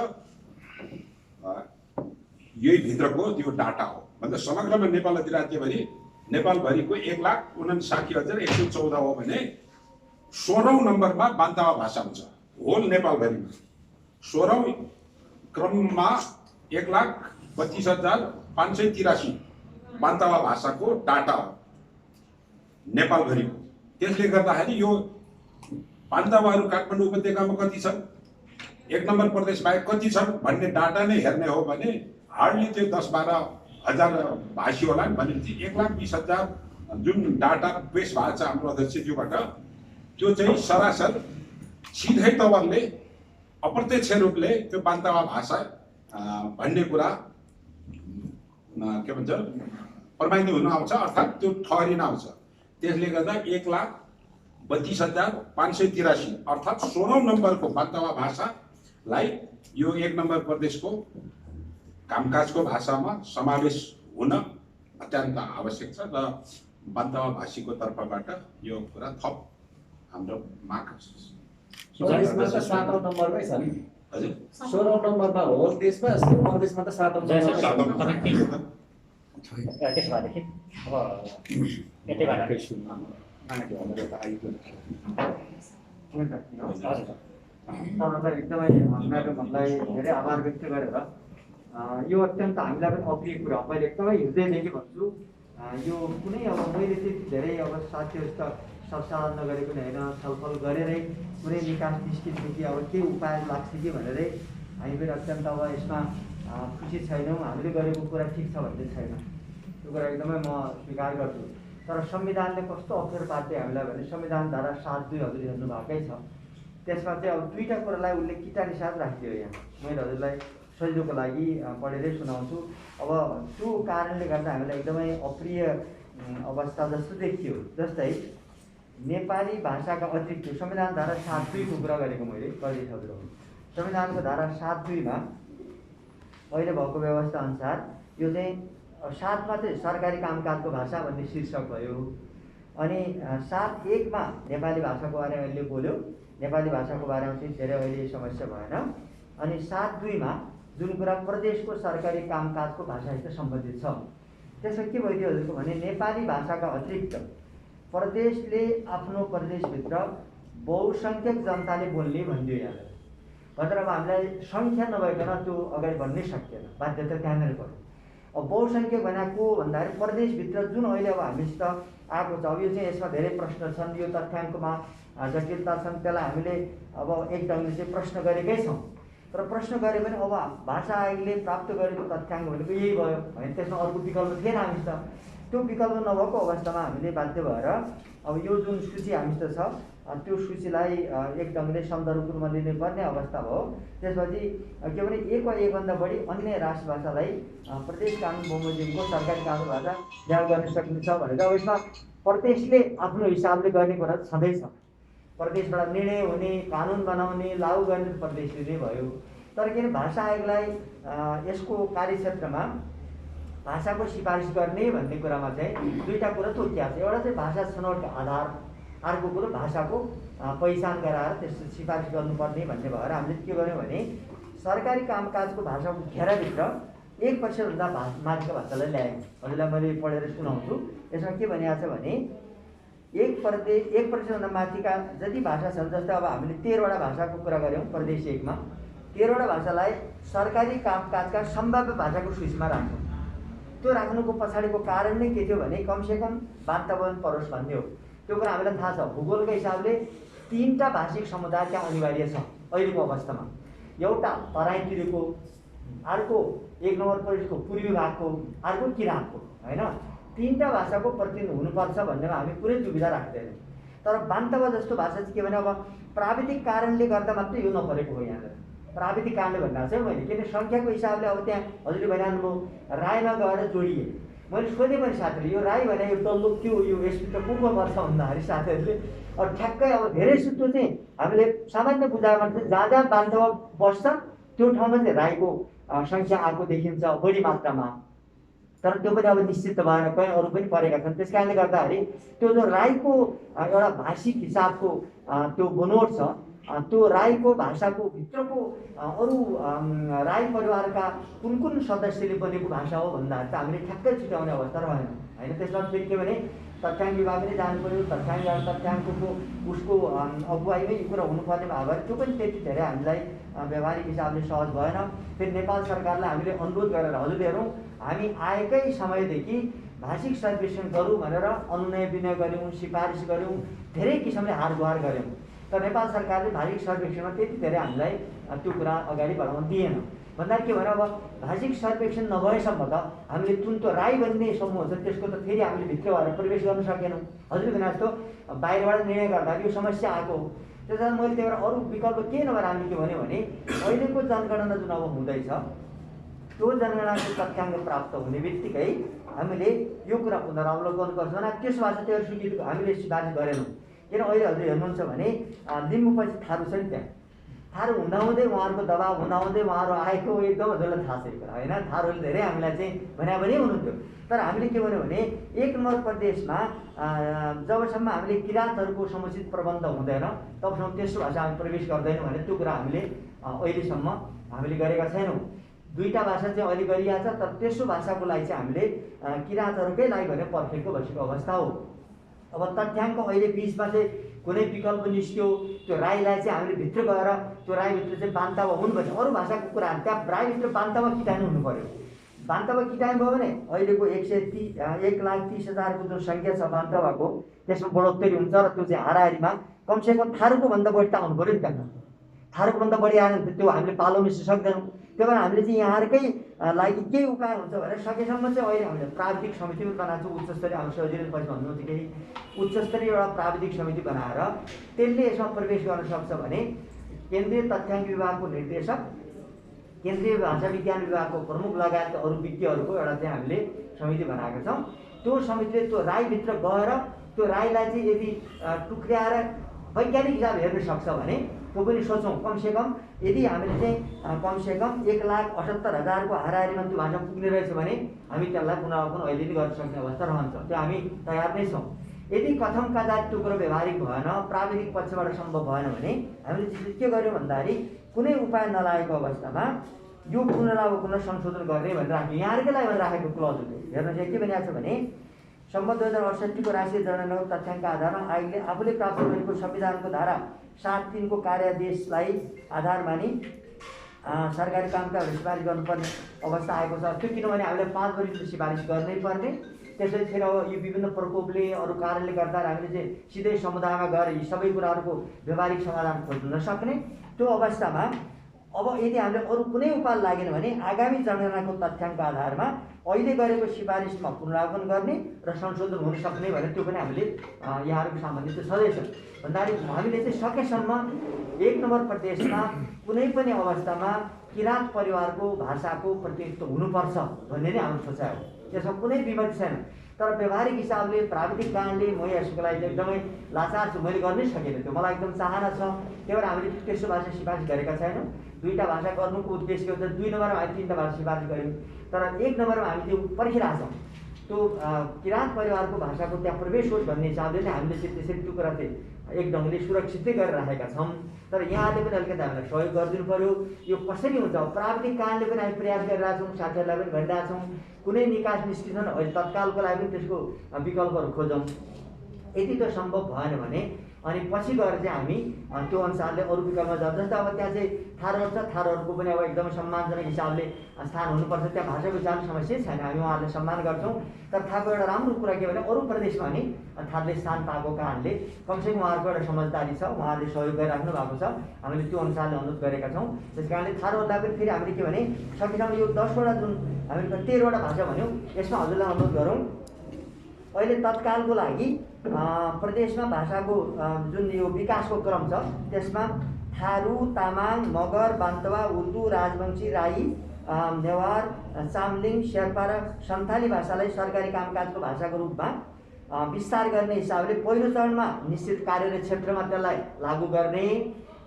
यही भित्रको त्यो डाटा हो। भन्दा समग्रमा नेपाल अधिराज्यभरि नेपालभरिको 1,59,114 हो भने 16औं नम्बरमा बान्तावा भाषा हुन्छ होल नेपालभरिमा। 16औं क्रममा 1,32,583 बान्तावा भाषाको डाटा हो नेपालभरिको। त्यसले गर्दाखेरि यो बान्तावाहरू काठमाडौँ उपत्यकामा कति छन्, 1 नम्बर प्रदेश बाहेक कति छन् भन्ने डाटा नै हेर्ने हो भने हार्डली त्यो 10-12 हजार भाषी होला भनेपछि 1,20,000 जुन डाटा पेश भएको छ हाम्रो अध्यक्षज्यूबाट, त्यो चाहिँ सरासर सिधै तवरले अप्रत्यक्ष रूपले त्यो बान्तावा भाषा भन्ने कुरा के भन्छ प्रमाणित हुन आउँछ, अर्थात् त्यो ठहरिन आउँछ। त्यसले गर्दा 1,32,583 अर्थात् 16औं नम्बरको बान्तावा भाषालाई यो 1 नम्बर प्रदेशको कामकाजको भाषामा समावेश हुन अत्यन्त आवश्यक छ। र बान्तावा भाषीको तर्फबाट यो कुरा थप हाम्रो माग छ। 7औं नम्बरमै छ नि, हजुर 16औं नम्बरमा हो देशमा, मधेसमा त 7औं जयसर नम्बरमा। सातौँ तपाईँ के त्यसो भएदेखि अब यतैबाट हुन्छ। हजुर तपाईँलाई एकदमै हामीलाई धेरै आभार व्यक्त गरेर यो अत्यन्त हामीलाई पनि अप्रिय कुरा, मैले एकदमै हृदयदेखि भन्छु। यो कुनै अब मैले त्यति धेरै अब साथीहरूसित सरसल्लाह नगरेको नि होइन, छलफल गरेरै कुनै निकास निस्किन्छ कि अब के उपाय लाग्छ कि भनेरै हामी पनि अत्यन्त अब यसमा खुसी छैनौँ। हामीले गरेको कुरा ठिक छ भन्ने छैन, त्यो कुरा एकदमै म स्वीकार गर्छु। तर संविधानले कस्तो अप्ठ्यारो पार्दै हामीलाई भने संविधान धारा 7(2) हजुरले हेर्नु भएकै छ। त्यसमा चाहिँ अब दुईवटा कुरालाई उसले किटानी साथ राखिदियो। यहाँ मैले हजुरलाई सजिलोको लागि पढेरै सुनाउँछु। अब त्यो कारणले गर्दा हामीलाई एकदमै अप्रिय अवस्था जस्तो देखियो। जस्तै नेपाली भाषाका अतिरिक्त संविधान धारा 7(2) को कुरा गरेको मैले कहिले हजुर संविधानको धारा 7(2) मा अहिले भएको व्यवस्था अनुसार यो चाहिँ 7 मा चाहिँ सरकारी कामकाजको भाषा भन्ने शीर्षक भयो। अनि 7(1) मा नेपाली भाषाको बारेमा अहिले बोल्यो, नेपाली भाषाको बारेमा चाहिँ धेरै अहिले समस्या भएन। अनि 7(2) मा जुन कुरा प्रदेशको सरकारी कामकाजको भाषासित सम्बन्धित छ, त्यसमा के भइदियो हजुरको भने नेपाली भाषाका अतिरिक्त प्रदेशले आफ्नो प्रदेशभित्र बहुसङ्ख्यक जनताले बोल्ने भनिदियो। यहाँ भनेर अब हामीलाई सङ्ख्या नभइकन त्यो अगाडि बढ्नै सकिएन, बाध्यता त्यहाँनिर पऱ्यो। अब बहुसङ्ख्यक भनेको भन्दाखेरि प्रदेशभित्र जुन अहिले अब हामीसित आएको छ, अब यो चाहिँ यसमा धेरै प्रश्न छन्, यो तथ्याङ्कमा जटिलता छन्, त्यसलाई हामीले अब एक ढङ्गले चाहिँ प्रश्न गरेकै छौँ। तर प्रश्न गरे पनि अब भाषा आयोगले प्राप्त गरेको तथ्याङ्क भनेको यही भयो होइन, त्यसमा अर्को विकल्प थिएन हामीसित। त्यो विकल्प नभएको अवस्थामा हामीले बाध्य भएर अब यो जुन सूची हामीसित छ त्यो सूचीलाई एक ढङ्गले सन्दर्भको रूपमा लिने पर्ने अवस्था भयो। त्यसपछि के भने एक वा एकभन्दा बढी अन्य राष्ट्रभाषालाई प्रदेश कानुन बमोजिमको सरकारी कानुन भाषा ल्याउ गर्न सकिन्छ भनेर अब यसमा प्रदेशले आफ्नो हिसाबले गर्ने कुरा छँदैछ। प्रदेशबाट निर्णय हुने, कानुन बनाउने, लागू गर्ने प्रदेशले नै भयो। तर किन भाषा आयोगलाई यसको कार्यक्षेत्रमा भाषाको सिफारिस गर्ने भन्ने कुरामा चाहिँ दुईवटा कुरा तोकिएको छ। एउटा चाहिँ भाषा छनौटको आधार, अर्को कुरो भाषाको पहिचान गराएर त्यसको सिफारिस गर्नुपर्ने भन्ने भएर हामीले के गर्यौँ भने सरकारी कामकाजको भाषाको घेराभित्र 1%भन्दा माथिको भाषालाई ल्यायौँ। हजुरलाई मैले पढेर सुनाउँछु। यसमा के भनिएको छ भने 1% माथिका जति भाषा छन्, जस्तै अब हामीले 13वटा भाषाको कुरा गऱ्यौँ प्रदेश 1 मा, 13वटा भाषालाई सरकारी कामकाजका सम्भाव्य भाषाको सूचीमा राख्छौँ। त्यो राख्नुको पछाडिको कारण नै के थियो भने कमसेकम वातावरण परोस् भन्ने हो। त्यो कुरा हामीलाई थाहा छ, भूगोलको हिसाबले 3टा भाषिक समुदाय त्यहाँ अनिवार्य छ अहिलेको अवस्थामा। एउटा तराईतिरको, अर्को 1 नम्बर प्रदेशको पूर्वी भागको, अर्को किराँतको होइन। 3टा भाषाको प्रतिनिधि हुनुपर्छ भन्नेमा हामी कुनै दुविधा राख्दैनौँ। तर बान्तवा जस्तो भाषा चाहिँ के भने अब प्राविधिक कारणले गर्दा मात्रै यो नपरेको हो। यहाँनिर प्राविधिक कारणले भन्दा चाहिँ मैले किन सङ्ख्याको हिसाबले अब त्यहाँ हजुरले भनिहाल्नुभयो राईमा गएर जोडिए। मैले सोधेँ पनि साथीहरूले यो राई भने यो डल्लो के हो, यो यसभित्र को पर्छ भन्दाखेरि साथीहरूले अब ठ्याक्कै अब धेरै सुत्रो चाहिँ हामीले सामान्य बुझाएमा चाहिँ जहाँ जहाँ बान्तवा बस्छ त्यो ठाउँमा चाहिँ राईको सङ्ख्या आएको देखिन्छ बढी मात्रामा। तर त्यो पनि अब निश्चित त भएन, कहीँ अरू पनि परेका छन्। त्यस कारणले गर्दाखेरि त्यो जो राईको एउटा भाषिक हिसाबको त्यो बनोट छ, त्यो राईको भाषाको भित्रको अरू राई परिवारका कुन कुन सदस्यले बनेको भाषा हो भन्दाखेरि चाहिँ हामीले ठ्याक्कै छुट्याउने अवस्था रहेन होइन। त्यसमा फेरि के भने तथ्याङ्क विभागले जानु पऱ्यो, तथ्याङ्कको उसको अगुवाईमै यो कुरा हुनुपर्ने भयो भने त्यो पनि त्यति धेरै हामीलाई व्यवहारिक हिसाबले सहज भएन। फेरि नेपाल सरकारलाई हामीले अनुरोध गरेर हजुरले हेरौँ हामी आएकै समयदेखि भाषिक सर्वेक्षण गरौँ भनेर अनुनय विनय गऱ्यौँ, सिफारिस गऱ्यौँ, धेरै किसिमले हार गुहार गऱ्यौँ। तर नेपाल सरकारले भाषिक सर्वेक्षणमा त्यति धेरै हामीलाई त्यो कुरा अगाडि बढाउन दिएन। भन्दाखेरि के भने अब भाषिक सर्वेक्षण नभएसम्म त हामीले जुन त्यो राई भन्ने समूह छ त्यसको त फेरि हामीले भित्र भएर प्रवेश गर्न सकेनौँ। हजुरले भने जस्तो बाहिरबाट निर्णय गर्दा यो समस्या आएको हो। त्यस कारण मैले त्यही भएर अरू विकल्प के नभएर हामीले के भन्यो भने अहिलेको जनगणना जुन अब हुँदैछ त्यो जनगणनाको तथ्याङ्क प्राप्त हुने बित्तिकै हामीले यो कुरा पुनरावलोकन गर्छ भने त्यसो भए त्यो स्वीकृत हामीले सिफारिस गरेनौँ। किन अहिले हजुर हेर्नुहुन्छ भने लिम्बूपछि थारू छ नि, त्यहाँ थारू हुँदाहुँदै उहाँहरूको दबाब हुँदाहुँदै उहाँहरू आएको एकदम हजुरलाई थाहा छैन होइन। थारूहरूले धेरै हामीलाई चाहिँ भने पनि हुनुहुन्थ्यो। तर हामीले के भन्यो भने 1 नम्बर प्रदेशमा जबसम्म हामीले किराँतहरूको समुचित प्रबन्ध हुँदैन तबसम्म तेस्रो भाषा हामी प्रवेश गर्दैनौँ भने त्यो कुरा हामीले अहिलेसम्म हामीले गरेका छैनौँ। 2टा भाषा चाहिँ अहिले गरिरहेछ, तर तेस्रो भाषाको लागि चाहिँ हामीले किराँतहरूकै लागि भनेर पर्खेको बसेको अवस्था हो। अब तथ्याङ्क अहिले बिचमा चाहिँ कुनै विकल्प निस्क्यो, त्यो राईलाई चाहिँ हामीले भित्र गएर त्यो राईभित्र चाहिँ बान्तवा हुनु पर्छ। अरू भाषाको कुरा त्यहाँ राईभित्र बान्तवा किटानु हुनु पऱ्यो। बान्तवा किटानु भयो भने अहिलेको 1,30,000को जुन सङ्ख्या छ बान्तवाको त्यसमा बढोत्तरी हुन्छ र त्यो चाहिँ हाराहारीमा कमसेकम थारूको भन्दा बढी त आउनु पऱ्यो नि त्यहाँ। थारूको भन्दा बढी आएन भने त्यो हामीले पालो मिस्न सक्दैनौँ। त्यही भएर हामीले चाहिँ यहाँहरूकै लागि केही उपाय हुन्छ भने सकेसम्म चाहिँ अहिले हामीले प्राविधिक समिति पनि बनाएको छौँ। उच्च स्तरीय हाम्रो सजिलो पछि भन्नुहुन्छ केही उच्च स्तरीय एउटा प्राविधिक समिति बनाएर त्यसले यसमा प्रवेश गर्न सक्छ भने केन्द्रीय तथ्याङ्क विभागको निर्देशक, केन्द्रीय भाषा विज्ञान विभागको प्रमुख लगायतका अरू विज्ञहरूको एउटा चाहिँ हामीले समिति बनाएका छौँ। त्यो समितिले त्यो राईभित्र गएर त्यो राईलाई चाहिँ यदि टुक्र्याएर वैज्ञानिक हिसाब हेर्न सक्छ भने त्यो पनि सोचौँ। कमसेकम यदि हामीले चाहिँ कमसेकम 1,78,000को हाराहारीमा त्यो भाषा पुग्ने रहेछ भने हामी त्यसलाई पुनरावलोकन अहिले नै गर्न सक्ने अवस्था रहन्छ। त्यो हामी तयार नै छौँ। यदि कथम कदाचित त्यो कुरो व्यवहारिक भएन, प्राविधिक पक्षबाट सम्भव भएन भने हामीले के गर्यौँ भन्दाखेरि कुनै उपाय नलागेको अवस्थामा यो पुनरावलोकन संशोधन गर्ने भनेर राख्यो। यहाँहरूकै लागि भनेर राखेको क्लज हो। हेर्नुहोस् के भनिएको छ भने सम्बद्ध 2068को राष्ट्रिय जनगणनाको तथ्याङ्क आधारमा आयोगले आफूले प्राप्त गरेको संविधानको धारा 7(3) को कार्यादेशलाई आधार मानि सरकारी कामका सिफारिस गर्नुपर्ने अवस्था आएको छ। त्यो किनभने हामीले 5 वर्ष सिफारिस गर्नै पर्ने। त्यसैले फेरि अब यो विभिन्न प्रकोपले अरू कारणले गर्दा हामीले चाहिँ सिधै समुदायमा गएर यी सबै कुराहरूको व्यवहारिक समाधान खोज्न नसक्ने। त्यो अवस्थामा अब यदि हामीले अरू कुनै उपाय लागेन भने आगामी जनगणनाको तथ्याङ्कको आधारमा अहिले गरेको सिफारिसमा पुनरावलोकन गर्ने र संशोधन हुन सक्ने भने त्यो पनि हामीले यहाँहरूको सामान्य चाहिँ छँदैछ। भन्दाखेरि हामीले चाहिँ सकेसम्म 1 नम्बर प्रदेशमा कुनै पनि अवस्थामा किराँत परिवारको भाषाको प्रतिनिधित्व हुनुपर्छ भन्ने नै हाम्रो सोचाइ हो। त्यसमा कुनै विमति छैन। तर व्यवहारिक हिसाबले प्राविधिक कारणले म यसको लागि एकदमै लाचार छु। मैले गर्नै सकेन। त्यो मलाई एकदम चाहना छ। त्यही भएर हामीले तेस्रो भाषा सिफारिस गरेका छैनौँ। 2टा भाषा गर्नुको उद्देश्य हुन्छ। 2 नम्बरमा हामी 3टा भाषा सिफारिस गऱ्यौँ। तर 1 नम्बरमा हामी त्यो पर्खिरहेछौँ। त्यो किराँत परिवारको भाषाको त्यहाँ प्रवेश होस् भन्ने हिसाबले नै हामीले चाहिँ त्यसरी त्यो कुरा चाहिँ एक ढङ्गले सुरक्षितै गरेर राखेका छौँ। तर यहाँले पनि अलिकति हामीलाई सहयोग गरिदिनु पऱ्यो। यो कसरी हुन्छ प्राविधिक कारणले पनि हामी प्रयास गरिरहेछौँ। साथीहरूलाई पनि भनिरहेछौँ कुनै निकास निस्किन्छन् अहिले तत्कालको लागि पनि त्यसको विकल्पहरू खोजौँ। यदि त्यो सम्भव भएन भने अनि पछि गएर चाहिँ हामी त्यो अनुसारले अरू विकल्पमा जान्छ। जस्तो अब त्यहाँ चाहिँ थारूहरू छ, थारूहरूको पनि अब एकदमै सम्मानजनक हिसाबले स्थान हुनुपर्छ। त्यहाँ भाषाको जाने समस्या छैन, हामी उहाँहरूलाई सम्मान गर्छौँ। तर थारूको एउटा राम्रो कुरा के भने अरू प्रदेशमा नि थारूले स्थान पाएको कारणले कमसेकम उहाँहरूको एउटा समझदारी छ, उहाँहरूले सहयोग गरिराख्नु भएको छ। हामीले त्यो अनुसारले अनुरोध गरेका छौँ। त्यस कारणले थारूहरूलाई पनि फेरि हामीले के भने सकेसम्म यो 10वटा जुन हामीले 13वटा भाषा भन्यौँ यसमा हजुरलाई अनुरोध गरौँ अहिले तत्कालको लागि प्रदेशमा भाषाको जुन यो विकासको क्रम छ त्यसमा थारू, तामाङ, मगर, बान्तवा, उर्दू, राजवंशी, राई, नेवार, चामलिङ, शेर्पा र सन्थाली भाषालाई सरकारी कामकाजको भाषाको रूपमा विस्तार गर्ने हिसाबले पहिलो चरणमा निश्चित कार्यरत क्षेत्रमा त्यसलाई लागू गर्ने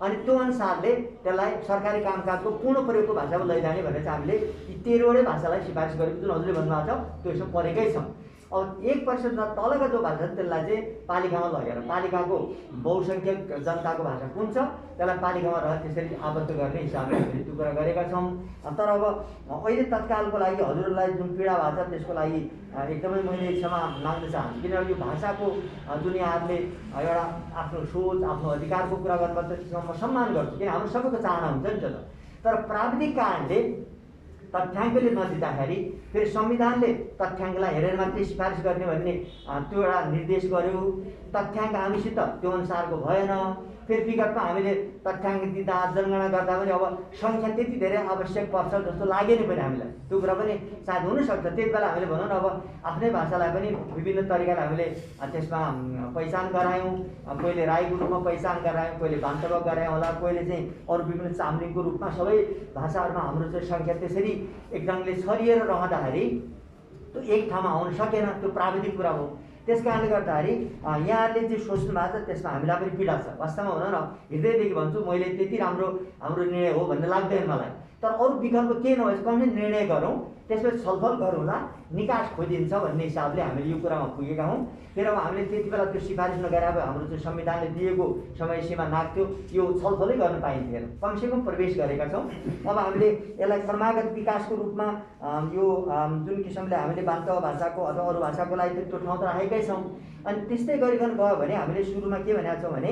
अनि त्यो अनुसारले त्यसलाई सरकारी कामकाजको पूर्ण प्रयोगको भाषामा लैजाने भनेर चाहिँ हामीले यी 13वटै भाषालाई सिफारिस गरेको जुन हजुरले भन्नुभएको छ त्यो यसमा परेकै छ। अब 1% तलका जो भाषा छ त्यसलाई चाहिँ पालिकामा लगेर पालिकाको बहुसङ्ख्यक जनताको भाषा कुन छ त्यसलाई पालिकामा रहेर त्यसरी आबद्ध गर्ने हिसाबले हामीले त्यो कुरा गरेका छौँ। तर अब अहिले तत्कालको लागि हजुरहरूलाई जुन पीडा भएको छ त्यसको लागि एकदमै मैले क्षमा माग्न चाहन्छु। किनभने यो भाषाको जुन यहाँहरूले एउटा आफ्नो सोच आफ्नो अधिकारको कुरा गर्नुपर्छ त्यसमा म सम्मान गर्छु किन हाम्रो सबैको चाहना हुन्छ नि त। तर प्राविधिक कारणले तथ्याङ्कले नदिँदाखेरि फेरि संविधानले तथ्याङ्कलाई हेरेर मात्रै सिफारिस गर्ने भन्ने त्यो एउटा निर्देश गर्यो। तथ्याङ्क हामीसित त्यो अनुसारको भएन। फेरि विगतमा हामीले तथ्याङ्क दिँदा जनगणना गर्दा पनि अब सङ्ख्या त्यति धेरै आवश्यक पर्छ जस्तो लागेन पनि हामीलाई। त्यो कुरा पनि सायद हुनसक्छ। त्यति बेला हामीले भनौँ न अब आफ्नै भाषालाई पनि विभिन्न तरिकाले हामीले त्यसमा पहिचान गरायौँ। कोहीले राईको रूपमा पहिचान गरायौँ, कोहीले बान्तवा गरायौँ होला, कोहीले चाहिँ अरू विभिन्न चामलिङको रूपमा सबै भाषाहरूमा हाम्रो चाहिँ सङ्ख्या त्यसरी एक ढङ्गले छरिएर रहँदाखेरि त्यो एक ठाउँमा आउन सकेन। त्यो प्राविधिक कुरा हो। त्यस कारणले गर्दाखेरि यहाँहरूले जे सोच्नु भएको छ त्यसमा हामीलाई पनि पीडा छ। वास्तवमा हुन न हृदयदेखि भन्छु, मैले त्यति राम्रो हाम्रो निर्णय हो भन्ने लाग्दैन मलाई। तर अरू विकल्प के नभएछ कहिले निर्णय गरौँ, त्यसपछि छलफल गरौँला, निकास खोजिन्छ भन्ने हिसाबले हामीले यो कुरामा पुगेका हौँ। फेरि अब हामीले त्यति बेला त्यो सिफारिस नगरे अब हाम्रो चाहिँ संविधानले दिएको समय सीमा नाग्थ्यो, यो छलफलै गर्न पाइन्थेन। कमसेकम प्रवेश गरेका छौँ। अब हामीले यसलाई क्रमागत विकासको रूपमा यो जुन किसिमले हामीले बान्तवा भाषाको अथवा अरू भाषाको लागि त्यो ठाउँ त राखेकै छौँ। अनि त्यस्तै गरिकन गयो भने हामीले सुरुमा के भनेका छौँ भने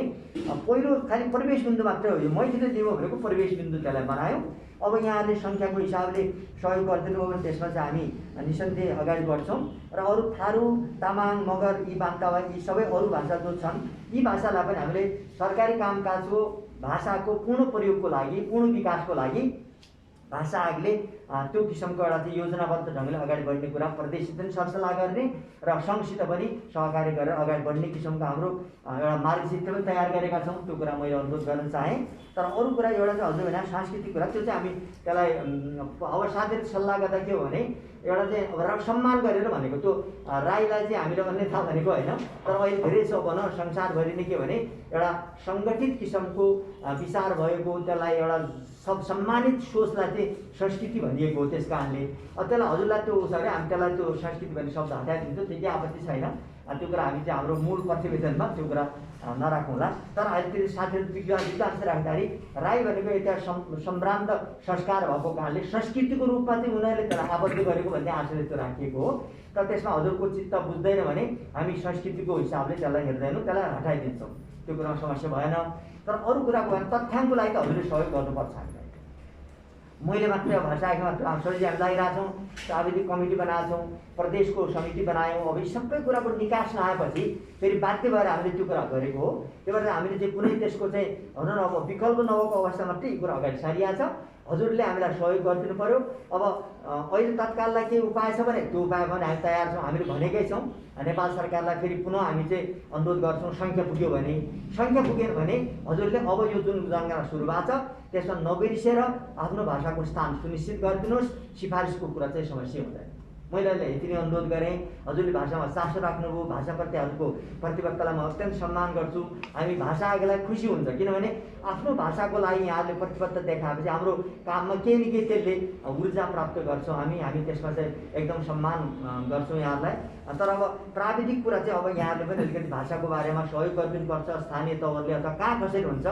पहिलो खालि प्रवेश बिन्दु मात्रै हो, यो मैथिली दिवो भनेको प्रवेश बिन्दु त्यसलाई बनायौँ। अब यहाँले सङ्ख्याको हिसाबले सहयोग गरिदिनु हो भने त्यसमा चाहिँ हामी निसन्देह अगाडि बढ्छौँ। र अरू थारू, तामाङ, मगर, यी बान्तवा यी सबै अरू भाषा जो छन् यी भाषालाई पनि हामीले सरकारी कामकाजको भाषाको पूर्ण प्रयोगको लागि, पूर्ण विकासको लागि भाषा आयोगले त्यो किसिमको एउटा चाहिँ योजनाबद्ध ढङ्गले अगाडि बढ्ने कुरा प्रदेशसित पनि सरसल्लाह गर्ने र सङ्घसित पनि सहकार्य गरेर अगाडि बढ्ने किसिमको हाम्रो एउटा मार्गचित्र पनि तयार गरेका छौँ। त्यो कुरा मैले अनुरोध गर्न चाहेँ। तर अरू कुरा एउटा चाहिँ हजुर भने सांस्कृतिक कुरा, त्यो चाहिँ हामी त्यसलाई अब साथीहरू सल्लाह गर्दा के हो भने एउटा चाहिँ अब सम्मान गरेर भनेको त्यो राईलाई चाहिँ हामीले अन्यथा भनेको होइन। तर अहिले धेरै छ भनौँ संसारभरि नै के भने एउटा सङ्गठित किसिमको विचार भएको त्यसलाई एउटा सब सम्मानित सोचलाई चाहिँ संस्कृति भनिएको हो। त्यस कारणले त्यसलाई हजुरलाई त्यो छ अरे हामी त्यसलाई त्यो संस्कृति भन्ने शब्द हटाइदिन्छौँ, त्यति आपत्ति छैन। त्यो कुरा हामी चाहिँ हाम्रो मूल प्रतिवेदनमा त्यो कुरा नराखौँला। तर अहिले त्यो साथीहरू विकास राख्दाखेरि राई भनेको एउटा सम्भ्रान्त संस्कार भएको कारणले संस्कृतिको रूपमा चाहिँ उनीहरूले त्यसलाई आबद्ध गरेको भन्ने आशयले त्यो राखिएको हो। तर त्यसमा हजुरको चित्त बुझ्दैन भने हामी संस्कृतिको हिसाबले त्यसलाई हेर्दैनौँ, त्यसलाई हटाइदिन्छौँ, त्यो कुरामा समस्या भएन। तर अरू कुराको भएन तथ्याङ्कको लागि त हजुरले सहयोग गर्नुपर्छ हामीलाई। मैले मात्रै भाषा आएको मात्र सजिलो हामी लागिरहेको छौँ, प्राविधिक कमिटी बनाएको छौँ, प्रदेशको समिति बनायौँ। अब यी सबै कुराको निकास नआएपछि फेरि बाध्य भएर हामीले त्यो कुरा गरेको हो। त्यही भएर हामीले चाहिँ कुनै त्यसको चाहिँ भनौँ न अब विकल्प नभएको अवस्था मात्रै यो कुरा अगाडि सारिएको छ। हजुरले हामीलाई सहयोग गरिदिनु पऱ्यो। अब अहिले तत्काललाई के उपाय छ भने त्यो उपाय पनि हामी तयार छौँ, हामीले भनेकै छौँ। नेपाल सरकारलाई फेरि पुनः हामी चाहिँ अनुरोध गर्छौँ, सङ्ख्या पुग्यो भने, सङ्ख्या पुगेन भने हजुरले अब यो जुन जनगणना सुरु भएको छ त्यसमा नबिर्सेर आफ्नो भाषाको स्थान सुनिश्चित गरिदिनुहोस्। सिफारिसको कुरा चाहिँ समस्या हुँदैन। मैले अहिले यति नै अनुरोध गरेँ। हजुरले भाषामा चासो राख्नुभयो, भाषाप्रति हजुरको प्रतिबद्धतालाई म अत्यन्त सम्मान गर्छु। हामी भाषा आयोगलाई खुसी हुन्छ, किनभने आफ्नो भाषाको लागि यहाँहरूले प्रतिबद्धता देखाएपछि हाम्रो काममा केही न केही त्यसले ऊर्जा प्राप्त गर्छौँ हामी त्यसमा चाहिँ एकदम सम्मान गर्छौँ यहाँहरूलाई। तर अब प्राविधिक कुरा चाहिँ अब यहाँहरूले पनि अलिकति भाषाको बारेमा सहयोग गरिदिनुपर्छ। स्थानीय तहहरूले अथवा कहाँ कसरी हुन्छ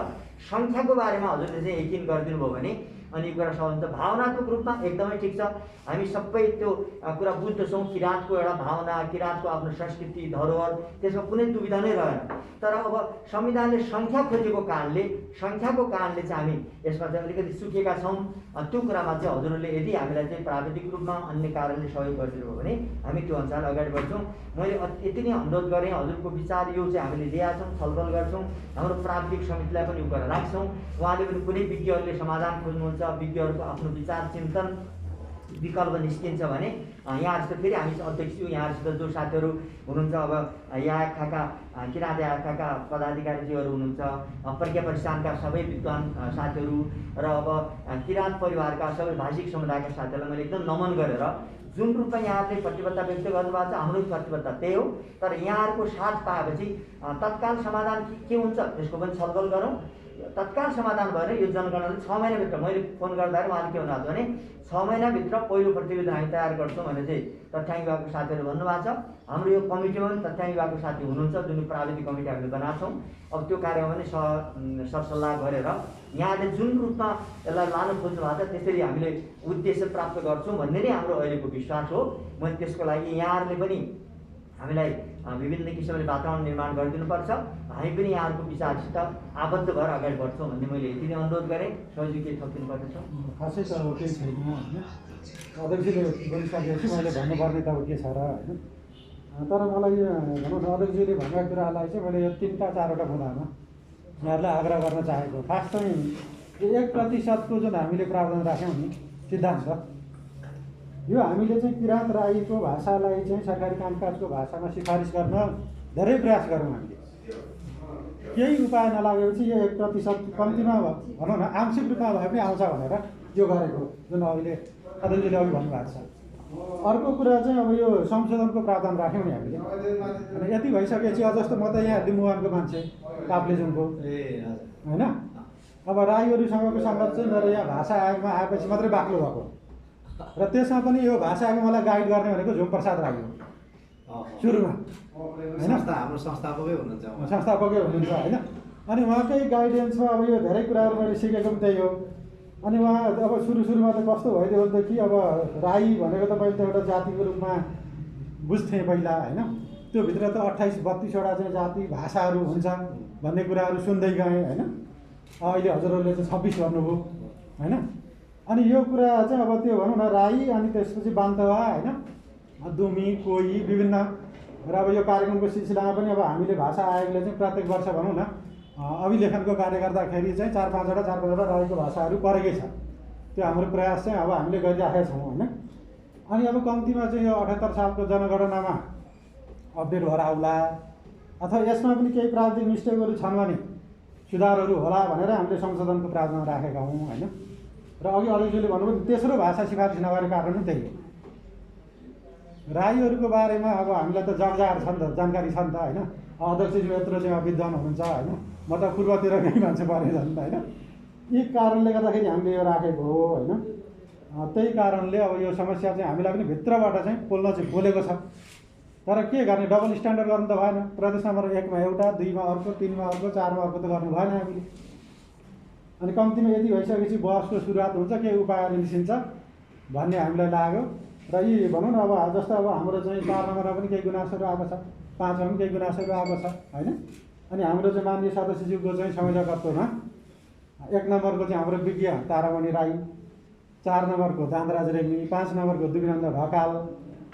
सङ्ख्याको बारेमा हजुरले चाहिँ यकिन गरिदिनु भयो भने अनि कुरा सहज हुन्छ। भावनात्मक रूपमा एकदमै ठिक छ, हामी सबै त्यो कुरा बुझ्दछौँ। किराँतको एउटा भावना, किराँतको आफ्नो संस्कृति धरोहर, त्यसमा कुनै दुविधा नै रहेन। तर अब संविधानले सङ्ख्या खोजेको कारणले चाहिँ हामी यसमा चाहिँ अलिकति सुकेका छौँ। त्यो कुरामा चाहिँ हजुरहरूले यदि हामीलाई चाहिँ प्राविधिक रूपमा अन्य कारणले सहयोग गरिदिनु भयो भने हामी त्यो अनुसार अगाडि बढ्छौँ। मैले यति नै अनुरोध गरेँ, हजुरको विचार यो चाहिँ हामीले ल्याएका छौँ, छलफल गर्छौँ। हाम्रो प्राविधिक समितिलाई पनि यो कुरा राख्छौँ। उहाँले पनि कुनै विज्ञहरूले समाधान खोज्नुहुन्छ, विज्ञहरूको आफ्नो विचार चिन्तन विकल्प निस्किन्छ भने यहाँहरूसित फेरि हामी अध्यक्ष यहाँहरूसित जो साथीहरू हुनुहुन्छ, अब यहाँ खाका किराँत खाका पदाधिकारीजीहरू हुनुहुन्छ, प्रज्ञा प्रतिष्ठानका सबै विद्वान साथीहरू र अब किराँत परिवारका सबै भाषिक समुदायका साथीहरूलाई मैले एकदम नमन गरेर जुन रूपमा यहाँहरूले प्रतिबद्धता व्यक्त गर्नुभएको छ हाम्रो प्रतिबद्धता त्यही हो। तर यहाँहरूको साथ पाएपछि तत्काल समाधान के हुन्छ त्यसको पनि छलफल गरौँ। तत्काल समाधान भएर यो जनगणनाले 6 महिनाभित्र, मैले फोन गर्दाखेरि उहाँले के भन्नुभएको छ भने 6 महिनाभित्र पहिलो प्रतिवेदन हामी तयार गर्छौँ भने चाहिँ तथ्याङ्क विभागको साथीहरू भन्नुभएको छ। हाम्रो यो कमिटीमा पनि तथ्याङ्क विभागको साथी हुनुहुन्छ, जुन प्राविधिक कमिटी हामीले बनाएको छौँ। अब त्यो कार्यमा पनि सरसल्लाह गरेर यहाँले जुन रूपमा यसलाई लानु खोज्नु भएको छ त्यसरी हामीले उद्देश्य प्राप्त गर्छौँ भन्ने नै हाम्रो अहिलेको विश्वास हो। मैले त्यसको लागि यहाँहरूले पनि हामीलाई विभिन्न किसिमले वातावरण निर्माण गरिदिनुपर्छ। हामी पनि यहाँहरूको विचारसित आबद्ध भएर अगाडि बढ्छौँ भन्ने मैले यति नै अनुरोध गरेँ। सहयोगी केही थपिनु पर्दछ? खासै त अब केही छैन होइन, अध्यक्षले बोलिसकेपछि मैले भन्नुपर्ने त अब के छ र होइन। तर मलाई भनौँ न अध्यक्षले भनेका कुरालाई चाहिँ मैले यो 3-4वटा बुँदामा यहाँहरूलाई आग्रह गर्न चाहेको। खास चाहिँ 1% जुन हामीले प्रावधान राख्यौँ नि सिद्धान्त, यो हामीले चाहिँ किराँत राईको भाषालाई चाहिँ सरकारी कामकाजको भाषामा सिफारिस गर्न धेरै प्रयास गऱ्यौँ हामीले। केही उपाय नलागेपछि यो 1% कम्तीमा भनौँ न आंशिक रूपमा भए पनि आउँछ भनेर यो गरेको, जुन अहिले अध्यक्षले अघि भन्नुभएको छ। अर्को कुरा चाहिँ अब यो संशोधनको प्रावधान राख्यौँ नि हामीले। अनि यति भइसकेपछि जस्तो म त यहाँ लिम्बुवानको मान्छे, काप्लेजुङको, ए हजुर। होइन। अब राईहरूसँगको सङ्गत चाहिँ मेरो यहाँ भाषा आयोगमा आएपछि मात्रै बाक्लो भएको र त्यसमा पनि यो भाषा आयोगमा मलाई गाइड गर्ने भनेको झुमप्रसाद राई हो सुरुमा, होइन। संस्था हाम्रो संस्थापकै हुनुहुन्छ उहाँ। संस्थापकै हुनुहुन्छ, होइन। अनि उहाँकै गाइडेन्समा अब यो धेरै कुराहरू मैले सिकेको पनि त्यही हो। अनि उहाँ अब सुरुमा त कस्तो भइदियो भने त कि अब राई भनेको त मैले त एउटा जातिको रूपमा बुझ्थेँ पहिला, होइन। त्यो भित्र त 28-32वटा चाहिँ जाति भाषाहरू हुन्छ भन्ने कुराहरू सुन्दै गएँ, होइन। अहिले हजुरहरूले चाहिँ 26 भन्नुभयो, होइन। अनि यो कुरा चाहिँ अब त्यो भनौँ न राई अनि त्यसपछि बान्तवा, होइन, दुमी, कोही विभिन्न। र अब यो कार्यक्रमको सिलसिलामा पनि अब हामीले भाषा आयोगले चाहिँ प्रत्येक वर्ष भनौँ न अभिलेखनको कार्य गर्दाखेरि चाहिँ 4-5वटा राईको भाषाहरू परेकै छ। त्यो हाम्रो प्रयास चाहिँ अब हामीले गरिराखेका छौँ, होइन। अनि अब कम्तीमा चाहिँ यो 78 सालको जनगणनामा अपडेट भएर आउला अथवा यसमा पनि केही प्राविधिक मिस्टेकहरू छन् भने सुधारहरू होला भनेर हामीले संशोधनको प्रावधान राखेका हौँ, होइन। र अघि अध्यक्षले भन्नुभयो तेस्रो भाषा सिफारिस नगरेको कारण पनि त्यही हो। राईहरूको बारेमा अब हामीलाई त जगजाहेर छ नि त, जानकारी छ नि त, होइन। अध्यक्षज्यू यत्रो चाहिँ विद्वान हुनुहुन्छ, होइन। म त पूर्वतिरकै मान्छे परेको छ नि त, होइन। यी कारणले गर्दाखेरि हामीले यो राखेको हो, होइन। त्यही कारणले अब यो समस्या चाहिँ हामीलाई पनि भित्रबाट चाहिँ पोल्न चाहिँ पोलेको छ। तर के गर्ने, डबल स्ट्यान्डर्ड गर्नु त भएन। प्रदेश नम्बर 1 मा एउटा, 2 मा अर्को, 3 मा अर्को, 4 मा अर्को त गर्नु भएन हामीले। अनि कम्तीमा यति भइसकेपछि बहसको सुरुवात हुन्छ, केही उपायहरू निस्किन्छ भन्ने हामीलाई लाग्यो। र यी भनौँ न अब जस्तो अब हाम्रो चाहिँ 4 नम्बरमा पनि केही गुनासोहरू आएको छ, 5 मा पनि केही गुनासोहरू आएको छ, होइन। अनि हाम्रो चाहिँ माननीय सदस्यज्यूको चाहिँ संयोजकत्वमा 1 नम्बरको चाहिँ हाम्रो विज्ञ तारामणि राई, 4 नम्बरको दानराज रेग्मी, 5 नम्बरको दुर्गेन्द्र ढकाल,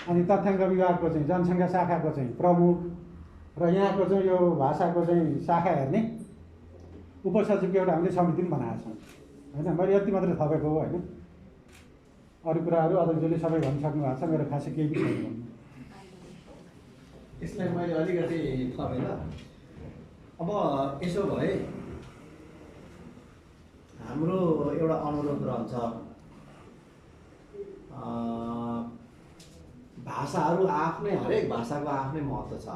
अनि तथ्याङ्क विभागको चाहिँ जनसङ्ख्या शाखाको चाहिँ प्रमुख र यहाँको चाहिँ यो भाषाको चाहिँ शाखा हेर्ने उपसचिवको एउटा हामीले समिति पनि बनाएका छौँ, होइन। मैले यति मात्रै थपेको हो, होइन। अरू कुराहरू अध्यक्षले सबै भनिसक्नु भएको छ, मेरो खासै केही पनि छैन भन्नु। यसलाई मैले अलिकति थपेँ ल। अब यसो भए हाम्रो एउटा अनुरोध रहन्छ, भाषाहरू आफ्नै, हरेक भाषाको आफ्नै महत्त्व छ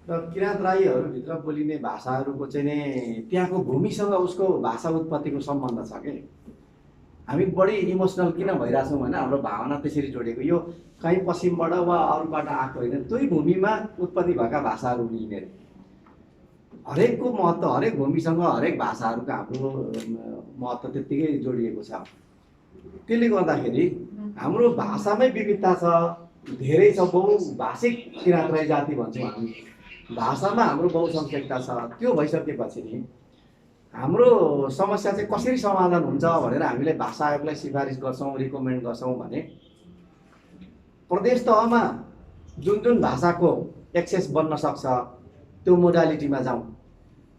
र किराँत राईहरूभित्र बोलिने भाषाहरूको चाहिँ नि त्यहाँको भूमिसँग उसको भाषा उत्पत्तिको सम्बन्ध छ कि हामी बढी इमोसनल किन भइरहेछौँ भने हाम्रो भावना त्यसरी जोडिएको, यो कहीँ पश्चिमबाट वा अरूबाट आएको होइन, त्यही भूमिमा उत्पत्ति भएका भाषाहरू लिने हरेकको महत्त्व, हरेक भूमिसँग हरेक भाषाहरूको हाम्रो महत्त्व त्यत्तिकै जोडिएको छ। त्यसले गर्दाखेरि हाम्रो भाषामै विविधता छ, धेरै छ, बहुभाषिक किराँत राई जाति भन्छौँ हामी। भाषामा हाम्रो बहुसङ्ख्यकता छ। त्यो भइसकेपछि नि हाम्रो समस्या चाहिँ कसरी समाधान हुन्छ भनेर हामीले भाषा आयोगलाई सिफारिस गर्छौँ, रिकमेन्ड गर्छौँ भने प्रदेश तहमा जुन भाषाको एक्सेस बन्न सक्छ त्यो मोडालिटीमा जाउँ।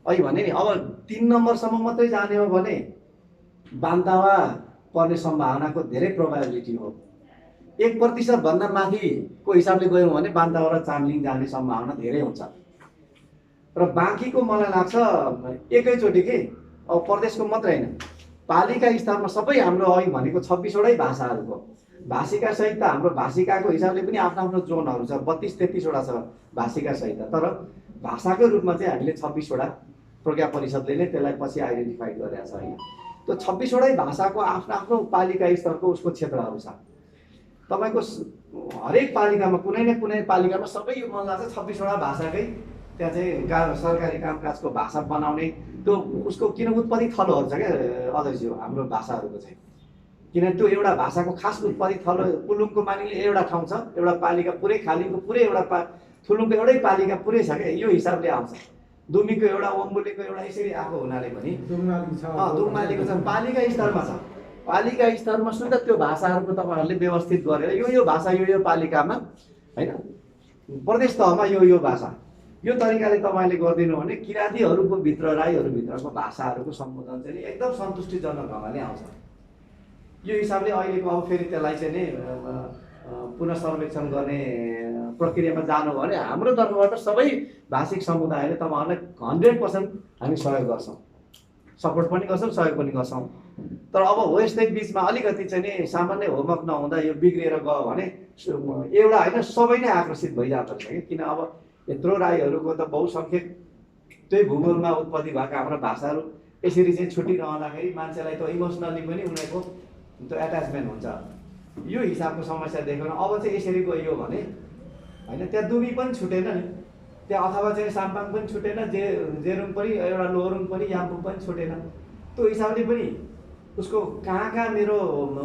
अहिले भने नि अब 3 नम्बरसम्म मात्रै जाने हो भने बान्तावा पर्ने सम्भावनाको धेरै प्रोबेबिलिटी हो। 1% भन्दा माथिको हिसाबले गयौँ भने बान्तावा र चामलिङ जाने सम्भावना धेरै हुन्छ। र बाँकीको मलाई लाग्छ एकैचोटि के अब प्रदेशको मात्रै होइन, पालिका स्तरमा सबै हाम्रो अघि भनेको 26वटै भाषाहरूको भाषिका सहित त हाम्रो भाषिकाको हिसाबले पनि आफ्नो आफ्नो जोनहरू छ, 32-33वटा छ भाषिका सहित। तर भाषाको रूपमा चाहिँ हामीले 26वटा प्रज्ञा परिषदले नै त्यसलाई पछि आइडेन्टिफाई गरेका छ होइन। त्यो 26वटै भाषाको आफ्नो आफ्नो पालिका स्तरको उसको क्षेत्रहरू छ। तपाईँको हरेक पालिकामा कुनै न कुनै पालिकामा सबै यो मलाई लाग्छ 26वटा भाषाकै त्यहाँ चाहिँ सरकारी कामकाजको भाषा बनाउने त्यो उसको किन उत्पत्ति थलोहरू छ क्या अध्यक्षज्यू हाम्रो भाषाहरूको चाहिँ। किन त्यो एउटा भाषाको खास उत्पत्ति थलो पुलुङको मानिले एउटा ठाउँ छ, एउटा पालिका पुरै, खालीको पुरै एउटा थुलुङको एउटै पालिका पुरै छ क्या, यो हिसाबले आउँछ। दुमीको एउटा, ओम्बुलेको एउटा, यसरी आएको हुनाले पनि दुङमालीको छ, पालिका स्तरमा छ। पालिका स्तरमा शुद्ध त्यो भाषाहरूको तपाईँहरूले व्यवस्थित गरेर यो भाषा यो पालिकामा होइन, प्रदेश तहमा यो भाषा यो तरिकाले तपाईँले गरिदिनु भने किराँतीहरूको भित्र, राईहरूभित्रको भाषाहरूको सम्बोधन चाहिँ एकदम सन्तुष्टिजनक ढङ्गले आउँछ। यो हिसाबले अहिलेको अब फेरि त्यसलाई चाहिँ नि पुनः सर्वेक्षण गर्ने प्रक्रियामा जानु भने हाम्रो तर्फबाट सबै भाषिक समुदायले तपाईँहरूलाई 100% हामी सहयोग गर्छौँ, सपोर्ट पनि गर्छौँ, सहयोग पनि गर्छौँ। तर अब हो यस्तै बिचमा अलिकति चाहिँ नि सामान्य होमवर्क नहुँदा यो बिग्रिएर गयो भने एउटा होइन सबै नै आकर्षित भइजाँदो रहेछ कि किन अब यत्रो राईहरूको त बहुसङ्ख्यक त्यही भूगोलमा उत्पत्ति भएको हाम्रो भाषाहरू यसरी चाहिँ छुटिरहँदाखेरि मान्छेलाई त इमोसनली पनि उनीहरूको त्यो एट्याचमेन्ट हुन्छ यो हिसाबको समस्या देख्नु अब चाहिँ यसरी गइयो भने होइन त्यहाँ दुबी पनि छुटेन नि त्यहाँ अथवा चाहिँ साम्पाङ पनि छुटेन जेरुङ पनि एउटा लोरुङ पनि याम्बुङ पनि छुटेन त्यो हिसाबले पनि उसको कहाँ मेरो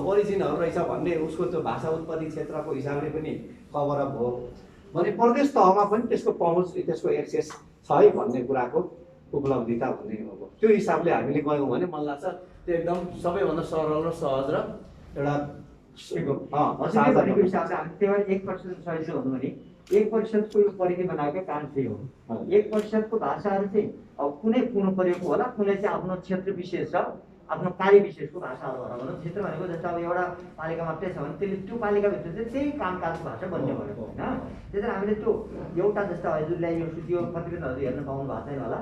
ओरिजिनहरू रहेछ भन्ने उसको त्यो भाषा उत्पत्ति क्षेत्रको हिसाबले पनि कभर अप हो भने प्रदेश तहमा पनि त्यसको पहुँच त्यसको एक्सेस छ है भन्ने कुराको उपलब्धिता भन्ने हो त्यो हिसाबले हामीले गयौँ भने मलाई लाग्छ त्यो एकदम सबैभन्दा सरल र सहज र एउटा हजुरले भनेको हिसाबले हामी त्यही भएर 1% सहित हुनु भने 1%को यो परिधि बनाएकै कारण त्यही हो 1%को भाषाहरू चाहिँ अब कुनै पुग्नु परेको होला कुनै चाहिँ आफ्नो क्षेत्र विशेष र आफ्नो कार्य विशेषको भाषाहरू होला भनौँ क्षेत्र भनेको जस्तो अब एउटा पालिका मात्रै छ भने त्यसले त्यो पालिकाभित्र चाहिँ त्यही कामकाजको भाषा बन्ने भएको होइन त्यही कारण हामीले त्यो एउटा जस्तो हजुरलाई यो यो प्रतिवेदनहरू हेर्न पाउनु भएको छैन होला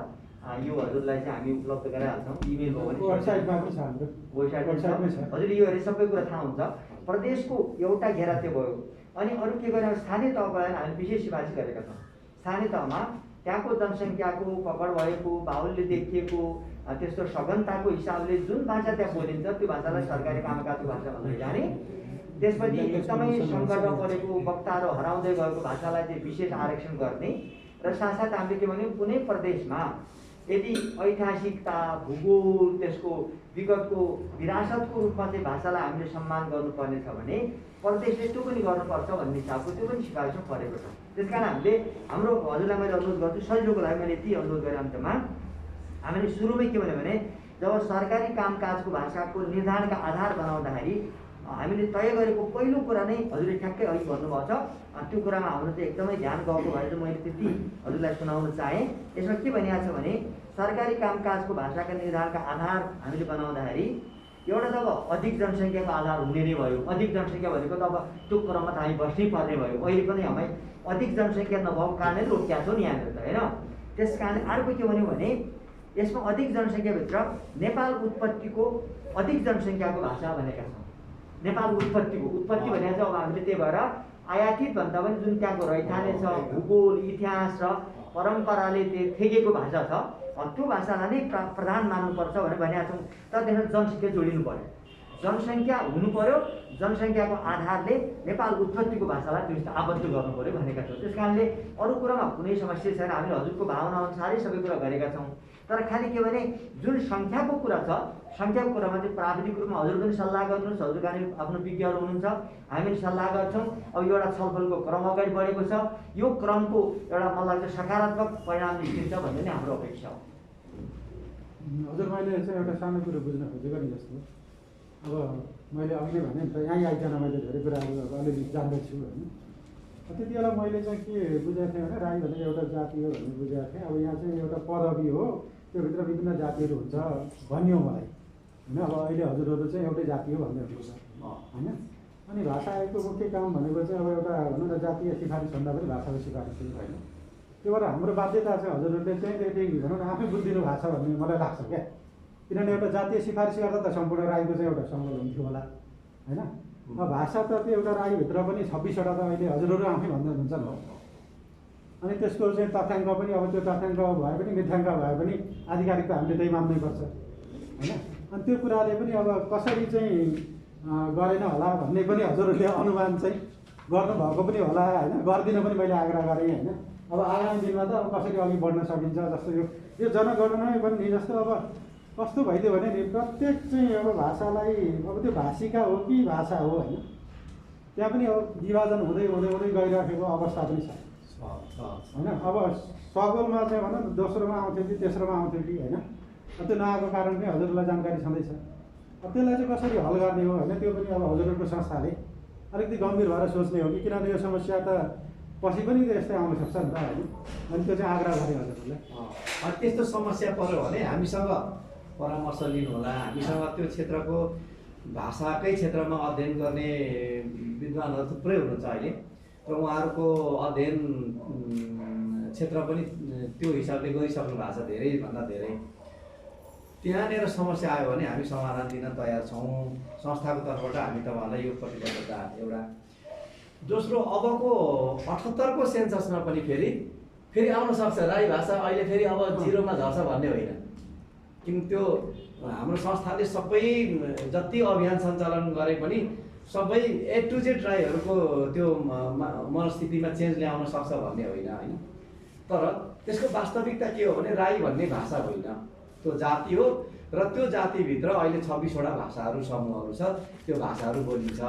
यो हजुरलाई चाहिँ हामी उपलब्ध गराइहाल्छौँ इमेल हो भने वेबसाइटमा पनि छ हाम्रो वेबसाइटमै छ हजुर यो हेरे सबै कुरा थाहा हुन्छ प्रदेशको एउटा घेरा त्यो भयो अनि अरू के गर्ने स्थानीय तहको लागि हामीले विशेष सिफारिस गरेका छौँ स्थानीय तहमा त्यहाँको जनसङ्ख्याको पकड भएको बाहुल्य देखिएको त्यस्तो सघनताको हिसाबले जुन भाषा त्यहाँ बोलिन्छ त्यो भाषालाई सरकारी कामकाजको भाषा भन्दै जाने त्यसपछि एकदमै सङ्कटमा परेको वक्ताहरू हराउँदै गएको भाषालाई चाहिँ विशेष आरक्षण गर्ने र साथसाथ हामीले के भन्यौँ कुनै प्रदेशमा यदि ऐतिहासिकता भूगोल त्यसको विगतको विरासतको रूपमा चाहिँ भाषालाई हामीले सम्मान गर्नुपर्ने छ भने प्रदेशले त्यो पनि गर्नुपर्छ भन्ने हिसाबको त्यो पनि सिफारिसमा परेको छ त्यस कारण हामीले हाम्रो हजुरलाई मैले अनुरोध गर्छु सजिलोको लागि मैले यति अनुरोध गरेँ अन्तमा हामीले सुरुमै के भन्यो भने जब सरकारी कामकाजको भाषाको निर्धारणका आधार बनाउँदाखेरि हामीले तय गरेको पहिलो कुरा नै हजुरले ठ्याक्कै अघि भन्नुभएको छ त्यो कुरामा हाम्रो चाहिँ एकदमै ध्यान गएको भएर चाहिँ मैले त्यति हजुरलाई सुनाउन चाहेँ यसमा के भनिएको छ भने सरकारी कामकाजको भाषाका निर्धारणका आधार हामीले बनाउँदाखेरि एउटा त अब अधिक जनसङ्ख्याको आधार हुने नै भयो अधिक जनसङ्ख्या भनेको त अब त्यो क्रममा त हामी बस्नै पर्ने भयो अहिले पनि हामी अधिक जनसङ्ख्या नभएको कारणले रोकिया छौँ नि यहाँनिर त होइन त्यस कारण अर्को के भन्यो भने यसमा अधिक जनसङ्ख्याभित्र नेपाल उत्पत्तिको अधिक जनसङ्ख्याको भाषा भनेका छौँ नेपाल उत्पत्तिको उत्पत्ति भनेको चाहिँ अब हामीले त्यही भएर आयातित भन्दा पनि जुन त्यहाँको रैथाने छ भूगोल इतिहास र परम्पराले थेगेको भाषा छ त्यो भाषालाई नै प्रधान मान्नुपर्छ भनेर भनेका छौँ तर त्यसमा जनसङ्ख्या जोडिनु पर्यो जनसङ्ख्या हुनु पर्यो जनसङ्ख्याको आधारले नेपाल उत्पत्तिको भाषालाई त्यो आबद्ध गर्नु पर्यो भनेका छौँ त्यस कारणले अरू कुरामा कुनै समस्या छैन हामीले हजुरको भावना अनुसारै सबै कुरा गरेका छौँ तर खालि के भने जुन सङ्ख्याको कुरा छ सङ्ख्याको कुरामा चाहिँ प्राविधिक रूपमा हजुर पनि सल्लाह गर्नुहोस् हजुरका आफ्नो विज्ञहरू हुनुहुन्छ हामी पनि सल्लाह गर्छौँ अब एउटा छलफलको क्रम अगाडि बढेको छ यो क्रमको एउटा मलाई लाग्छ सकारात्मक परिणाम निस्किन्छ भन्ने नै हाम्रो अपेक्षा हो हजुर मैले चाहिँ एउटा सानो कुरो बुझ्न खोजेको नि जस्तो अब मैले अघि नै भने नि त यहीँ आइकन मैले धेरै कुराहरू अलिअलि जान्दैछु होइन त्यति बेला मैले चाहिँ के बुझेको थिएँ भने राई भनेको एउटा जाति हो भन्ने बुझेको थिएँ अब यहाँ चाहिँ एउटा पदवी हो त्योभित्र विभिन्न जातिहरू हुन्छ भनियो मलाई होइन अब अहिले हजुरहरू चाहिँ एउटै जाति हो भन्ने हुन्छ होइन अनि भाषा आयोगको मुख्य काम भनेको चाहिँ अब एउटा भनौँ न जातीय सिफारिसभन्दा पनि भाषाको सिफारिस होइन त्यो भएर हाम्रो बाध्यता चाहिँ हजुरहरूले चाहिँ त्यति भनौँ न आफै बुझिदिनु भएको छ भन्ने मलाई लाग्छ क्या किनभने एउटा जातीय सिफारिस गर्दा त सम्पूर्ण राईको चाहिँ एउटा सङ्गत हुन्थ्यो होला होइन अब भाषा त त्यो एउटा राईभित्र पनि 26वटा त अहिले हजुरहरू आफै भन्दै हुनुहुन्छ नि अनि त्यसको चाहिँ तथ्याङ्क पनि अब त्यो तथ्याङ्क भए पनि मिथ्याङ्क भए पनि आधिकारिक त हामीले त्यही मान्नै पर्छ होइन अनि त्यो कुराले पनि अब कसरी चाहिँ गरेन होला भन्ने पनि हजुरहरूले अनुमान चाहिँ गर्नुभएको पनि होला होइन गरिदिन पनि मैले आग्रह गरेँ होइन अब आगामी दिनमा त अब कसरी अघि बढ्न सकिन्छ जस्तो यो जनगणनै पनि जस्तो अब कस्तो भइदियो भने नि प्रत्येक चाहिँ अब भाषालाई अब त्यो भाषिका हो कि भाषा हो होइन त्यहाँ पनि अब विभाजन हुँदै हुँदै हुँदै गइराखेको अवस्था पनि छ होइन अब सगोलमा चाहिँ भनौँ न दोस्रोमा आउँथ्यो कि तेस्रोमा आउँथ्यो कि होइन त्यो नआएको कारण पनि हजुरलाई जानकारी छँदैछ अब त्यसलाई चाहिँ कसरी हल गर्ने हो होइन त्यो पनि अब हजुरहरूको संस्थाले अलिकति गम्भीर भएर सोच्ने हो कि किनभने यो समस्या त पछि पनि त यस्तै आउन सक्छ नि त होइन अनि त्यो चाहिँ आग्रह गरेँ हजुरहरूले त्यस्तो समस्या पऱ्यो भने हामीसँग परामर्श लिनु होला हामीसँग त्यो क्षेत्रको भाषाकै क्षेत्रमा अध्ययन गर्ने विद्वानहरू थुप्रै हुनुहुन्छ अहिले र उहाँहरूको अध्ययन क्षेत्र पनि त्यो हिसाबले गरिसक्नु भएको छ धेरैभन्दा धेरै त्यहाँनिर समस्या आयो भने हामी समाधान दिन तयार छौँ। संस्थाको तर्फबाट हामी तपाईँहरूलाई यो प्रतिबद्धता एउटा। दोस्रो, अबको 78को सेन्ससमा पनि फेरि आउन सक्छ राई भाषा अहिले फेरि अब 0मा झर्छ भन्ने होइन। किन त्यो हाम्रो संस्थाले सबै जति अभियान सञ्चालन गरे पनि सबै A to Z राईहरूको त्यो मनस्थितिमा चेन्ज ल्याउन सक्छ भन्ने होइन। तर त्यसको वास्तविकता के हो भने राई भन्ने भाषा होइन, त्यो जाति हो र त्यो जातिभित्र अहिले 26वटा भाषाहरू समूहहरू छ, त्यो भाषाहरू बोलिन्छ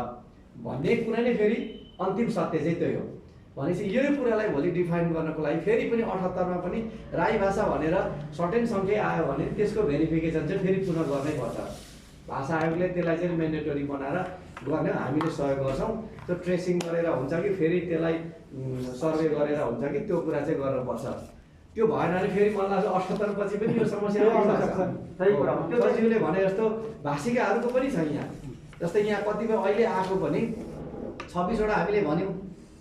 भन्ने कुरा नै फेरि अन्तिम सत्य चाहिँ त्यही हो। भनेपछि यो कुरालाई भोलि डिफाइन गर्नको लागि फेरि पनि 78मा पनि राई भाषा भनेर सर्टेन सङ्ख्या आयो भने त्यसको भेरिफिकेसन चाहिँ फेरि पुनः गर्नै पर्छ। भाषा आयोगले त्यसलाई चाहिँ मेन्डेटरी बनाएर गर्ने हामीले सहयोग गर्छौँ। त्यो ट्रेसिङ गरेर हुन्छ कि फेरि त्यसलाई सर्वे गरेर हुन्छ कि त्यो कुरा चाहिँ गर्नुपर्छ। त्यो भएन भने फेरि मलाई लाग्छ 78 पछि पनि यो समस्या आउन सक्छ। त्यो सचिवले भने जस्तो भाषिकाहरूको पनि छ यहाँ। जस्तै यहाँ कतिपय अहिले आएको पनि 26वटा हामीले भन्यौँ,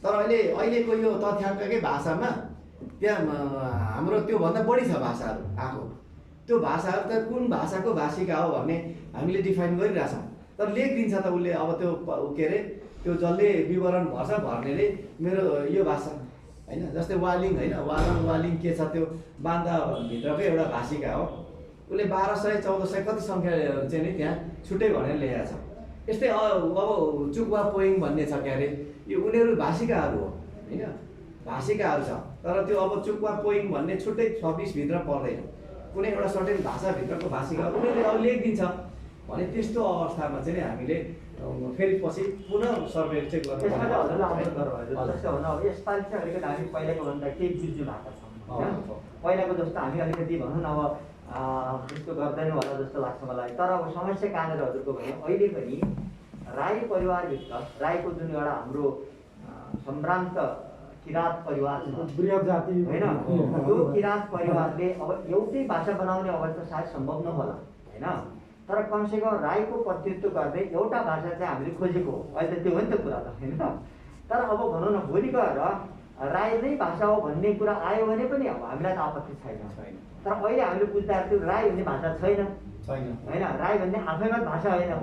तर अहिलेको यो तथ्याङ्ककै भाषामा त्यहाँ हाम्रो त्योभन्दा बढी छ भाषाहरू आएको। त्यो भाषाहरू त कुन भाषाको भाषिका हो भन्ने हामीले डिफाइन गरिरहेछौँ। तर लेखिदिन्छ त उसले, अब त्यो के अरे त्यो जसले विवरण भर्नेले मेरो यो भाषा होइन। जस्तै वालिङ होइन, वालिङ के छ त्यो बान्दाभित्रकै एउटा भाषिका हो। उसले 1200 1400 कति सङ्ख्या चाहिँ नि त्यहाँ छुट्टै भनेर लेखेको छ। यस्तै अब चुकवा पोइङ भन्ने छ, के अरे यो उनीहरू भाषिकाहरू हो होइन, भाषिकाहरू छ। तर त्यो अब चुकवा पोइङ भन्ने छुट्टै 26 भित्र पर्दैन, कुनै एउटा सर्टेन भाषाभित्रको भाषिका उनीहरूले अब लेखिदिन्छ भने त्यस्तो अवस्थामा चाहिँ हामीले फेरि पछि पुनः सर्वे चाहिँ गर्नु। यसमा चाहिँ हजुरलाई अवगत गराउनु जस्तो हुन अब यसपालि चाहिँ अलिकति हामी पहिलाको भन्दा केही बुझ्नु भएको छौँ होइन। पहिलाको जस्तो हामी अलिकति भनौँ न अब त्यस्तो गर्दैनौँ होला जस्तो लाग्छ मलाई। तर अब समस्या कहाँनिर हजुरको भने अहिले पनि राई परिवारभित्र राईको जुन एउटा हाम्रो सम्भ्रान्त किराँत परिवार बृहत जाति होइन, त्यो किराँत परिवारले अब एउटै भाषा बनाउने अवस्था सायद सम्भव नहोला होइन। तर कमसेकम राईको प्रतिनिधित्व गर्दै एउटा भाषा चाहिँ हामीले खोजेको हो। अहिले त त्यो हो नि त कुरा त होइन। तर अब भनौँ न भोलि गएर राई नै भाषा हो भन्ने कुरा आयो भने पनि अब हामीलाई त आपत्ति छैन। तर अहिले हामीले बुझ्दाखेरि त्यो राई भन्ने भाषा छैन होइन। राई भन्ने आफैमा भाषा होइन,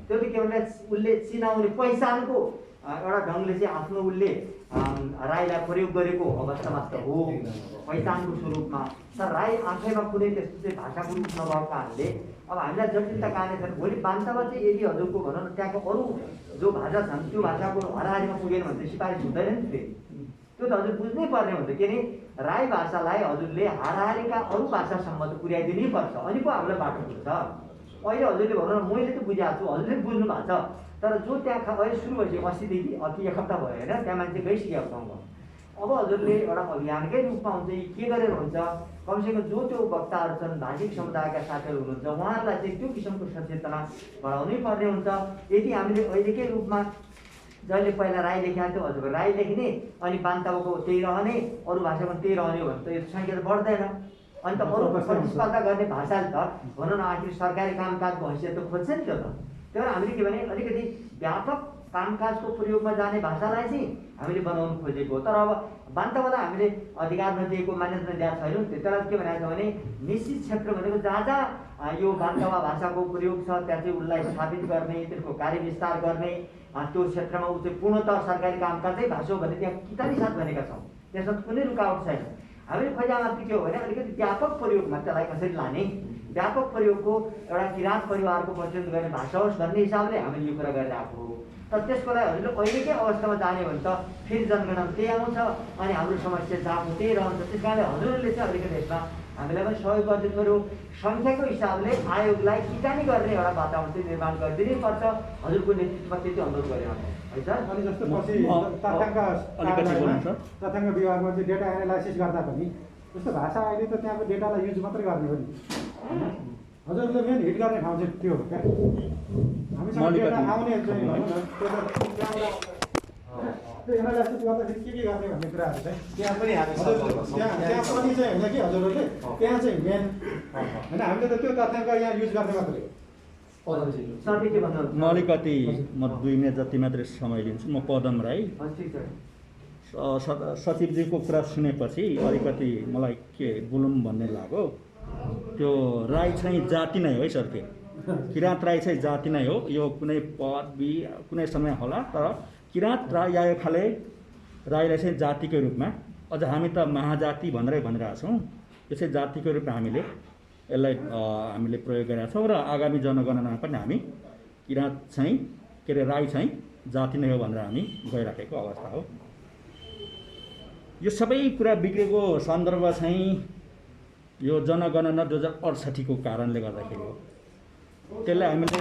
त्यो त के भने उसले चिनाउने पहिचानको एउटा ढङ्गले चाहिँ आफ्नो उसले राईलाई प्रयोग गरेको अवस्था मात्र हो पहिचानको स्वरूपमा। तर राई आफैमा कुनै त्यस्तो चाहिँ भाषाको रूप नभएको कारणले अब हामीलाई जटिलता कहाँनिर छ। भोलि बान्तवा चाहिँ यदि हजुरको भनौँ न त्यहाँको अरू जो भाषा छन् त्यो भाषाको हाराहारीमा पुगेन भने चाहिँ सिफारिस हुँदैन नि फेरि। त्यो त हजुर बुझ्नै पर्ने हुन्छ, किनभने राई भाषालाई हजुरले हाराहारीका अरू भाषासम्म त पुर्याइदिनै पर्छ, अनि पो हामीलाई बाटो खुल्छ। अहिले हजुरले भनौँ न मैले त बुझाएको छु, हजुरले बुझ्नु भएको छ, तर जो त्यहाँ अहिले सुरु भइसक्यो 80देखि अति एक हप्ता भयो होइन, त्यहाँ मान्छे गइसकेको ठाउँमा अब हजुरले एउटा अभियानकै रूपमा हुन्छ कि के गरेर हुन्छ। कमसेकम जो त्यो वक्ताहरू छन्, भाषिक समुदायका साथीहरू हुनुहुन्छ, उहाँहरूलाई चाहिँ त्यो किसिमको सचेतना बढाउनै पर्ने हुन्छ। यदि हामीले अहिलेकै रूपमा जसले पहिला राई लेखेको थियो हजुरको राई लेख्ने अनि बान्तवाको त्यही रहने अरू भाषामा त्यही रहने हो भने त यो सङ्ख्या त बढ्दैन। अनि त अरू प्रतिस्पर्धा गर्ने भाषाले त भनौँ न आखिर सरकारी कामकाजको हैसियत त खोज्छ नि त्यो त। त्यही भएर हामीले के भने अलिकति व्यापक कामकाजको प्रयोगमा जाने भाषालाई चाहिँ हामीले बनाउनु खोजेको हो। तर अब बान्तवालाई हामीले अधिकार नदिएको, मान्यता दिएको छैनौँ। त्यसलाई के भनेको छ भने निश्चित क्षेत्र भनेको जहाँ जहाँ यो बान्तवा भाषाको प्रयोग छ त्यहाँ चाहिँ उसलाई स्थापित गर्ने, त्यसको कार्यविस्तार गर्ने, त्यो क्षेत्रमा ऊ चाहिँ पूर्णतः सरकारी कामकाजै भाषा हो भने त्यहाँ किताबी साथ भनेका छौँ, त्यसमा कुनै रुकावट छैन। हामीले खोजामा के हो भने अलिकति व्यापक प्रयोगमा त्यसलाई कसरी लाने, व्यापक प्रयोगको एउटा किराँत परिवारको प्रतिनिधित्व गर्ने भाषा होस् भन्ने हिसाबले हामीले यो कुरा गरिरहेको हो। तर त्यसको लागि हजुरले अहिलेकै अवस्थामा जाने भने त फेरि जनगणना त्यही आउँछ अनि हाम्रो समस्या जहाँको त्यही रहन्छ। त्यस कारणले हजुरहरूले चाहिँ अलिकति यसमा हामीलाई पनि सहयोग गरिदिनु पऱ्यो। सङ्ख्याको हिसाबले आयोगलाई किटानी गर्ने एउटा वातावरण चाहिँ निर्माण गरिदिनै पर्छ। हजुरको नेतृत्वमा त्यति अनुरोध गरेर है सर। अनि जस्तो पछि तथ्याङ्क विभागमा चाहिँ डेटा एनालाइसिस गर्दा पनि जस्तो भाषा अहिले त त्यहाँको डेटालाई युज मात्रै गर्ने हो नि। हजुरले मेन हिट गर्ने ठाउँ चाहिँ त्यो हो क्या, हामीसँग डेटा आउने चाहिँ त्यो एनालाइसिस गर्दाखेरि के गर्ने भन्ने कुराहरू चाहिँ त्यहाँ पनि हामी त्यहाँ पनि चाहिँ होइन कि हजुरहरूले त्यहाँ चाहिँ मेन होइन, हामीले त त्यो तथ्याङ्क यहाँ युज गर्ने मात्रै हो। साथी के भन्नु? म अलिकति 2 मिनट जति मात्रै समय लिन्छु। म पदम राई। सचिवजीको कुरा सुनेपछि अलिकति मलाई के बोलौँ भन्ने लाग्यो। त्यो राई चाहिँ जाति नै हो है सर, त्यो किराँत राई चाहिँ जाति नै हो। यो कुनै पदवी कुनै समय होला, तर किराँत राई आयो खाले राईलाई चाहिँ जातिको रूपमा, अझ हामी त महाजाति भनेरै भनिरहेको छौँ। यो चाहिँ जातिको रूपमा हामीले यसलाई हामीले प्रयोग गरेका छौँ र आगामी जनगणनामा पनि हामी किराँत चाहिँ के अरे राई चाहिँ जाति नै हो भनेर हामी गइराखेको अवस्था हो। यो सबै कुरा बिग्रेको सन्दर्भ चाहिँ यो जनगणना 2068 को कारणले गर्दाखेरि हो। त्यसलाई हामीले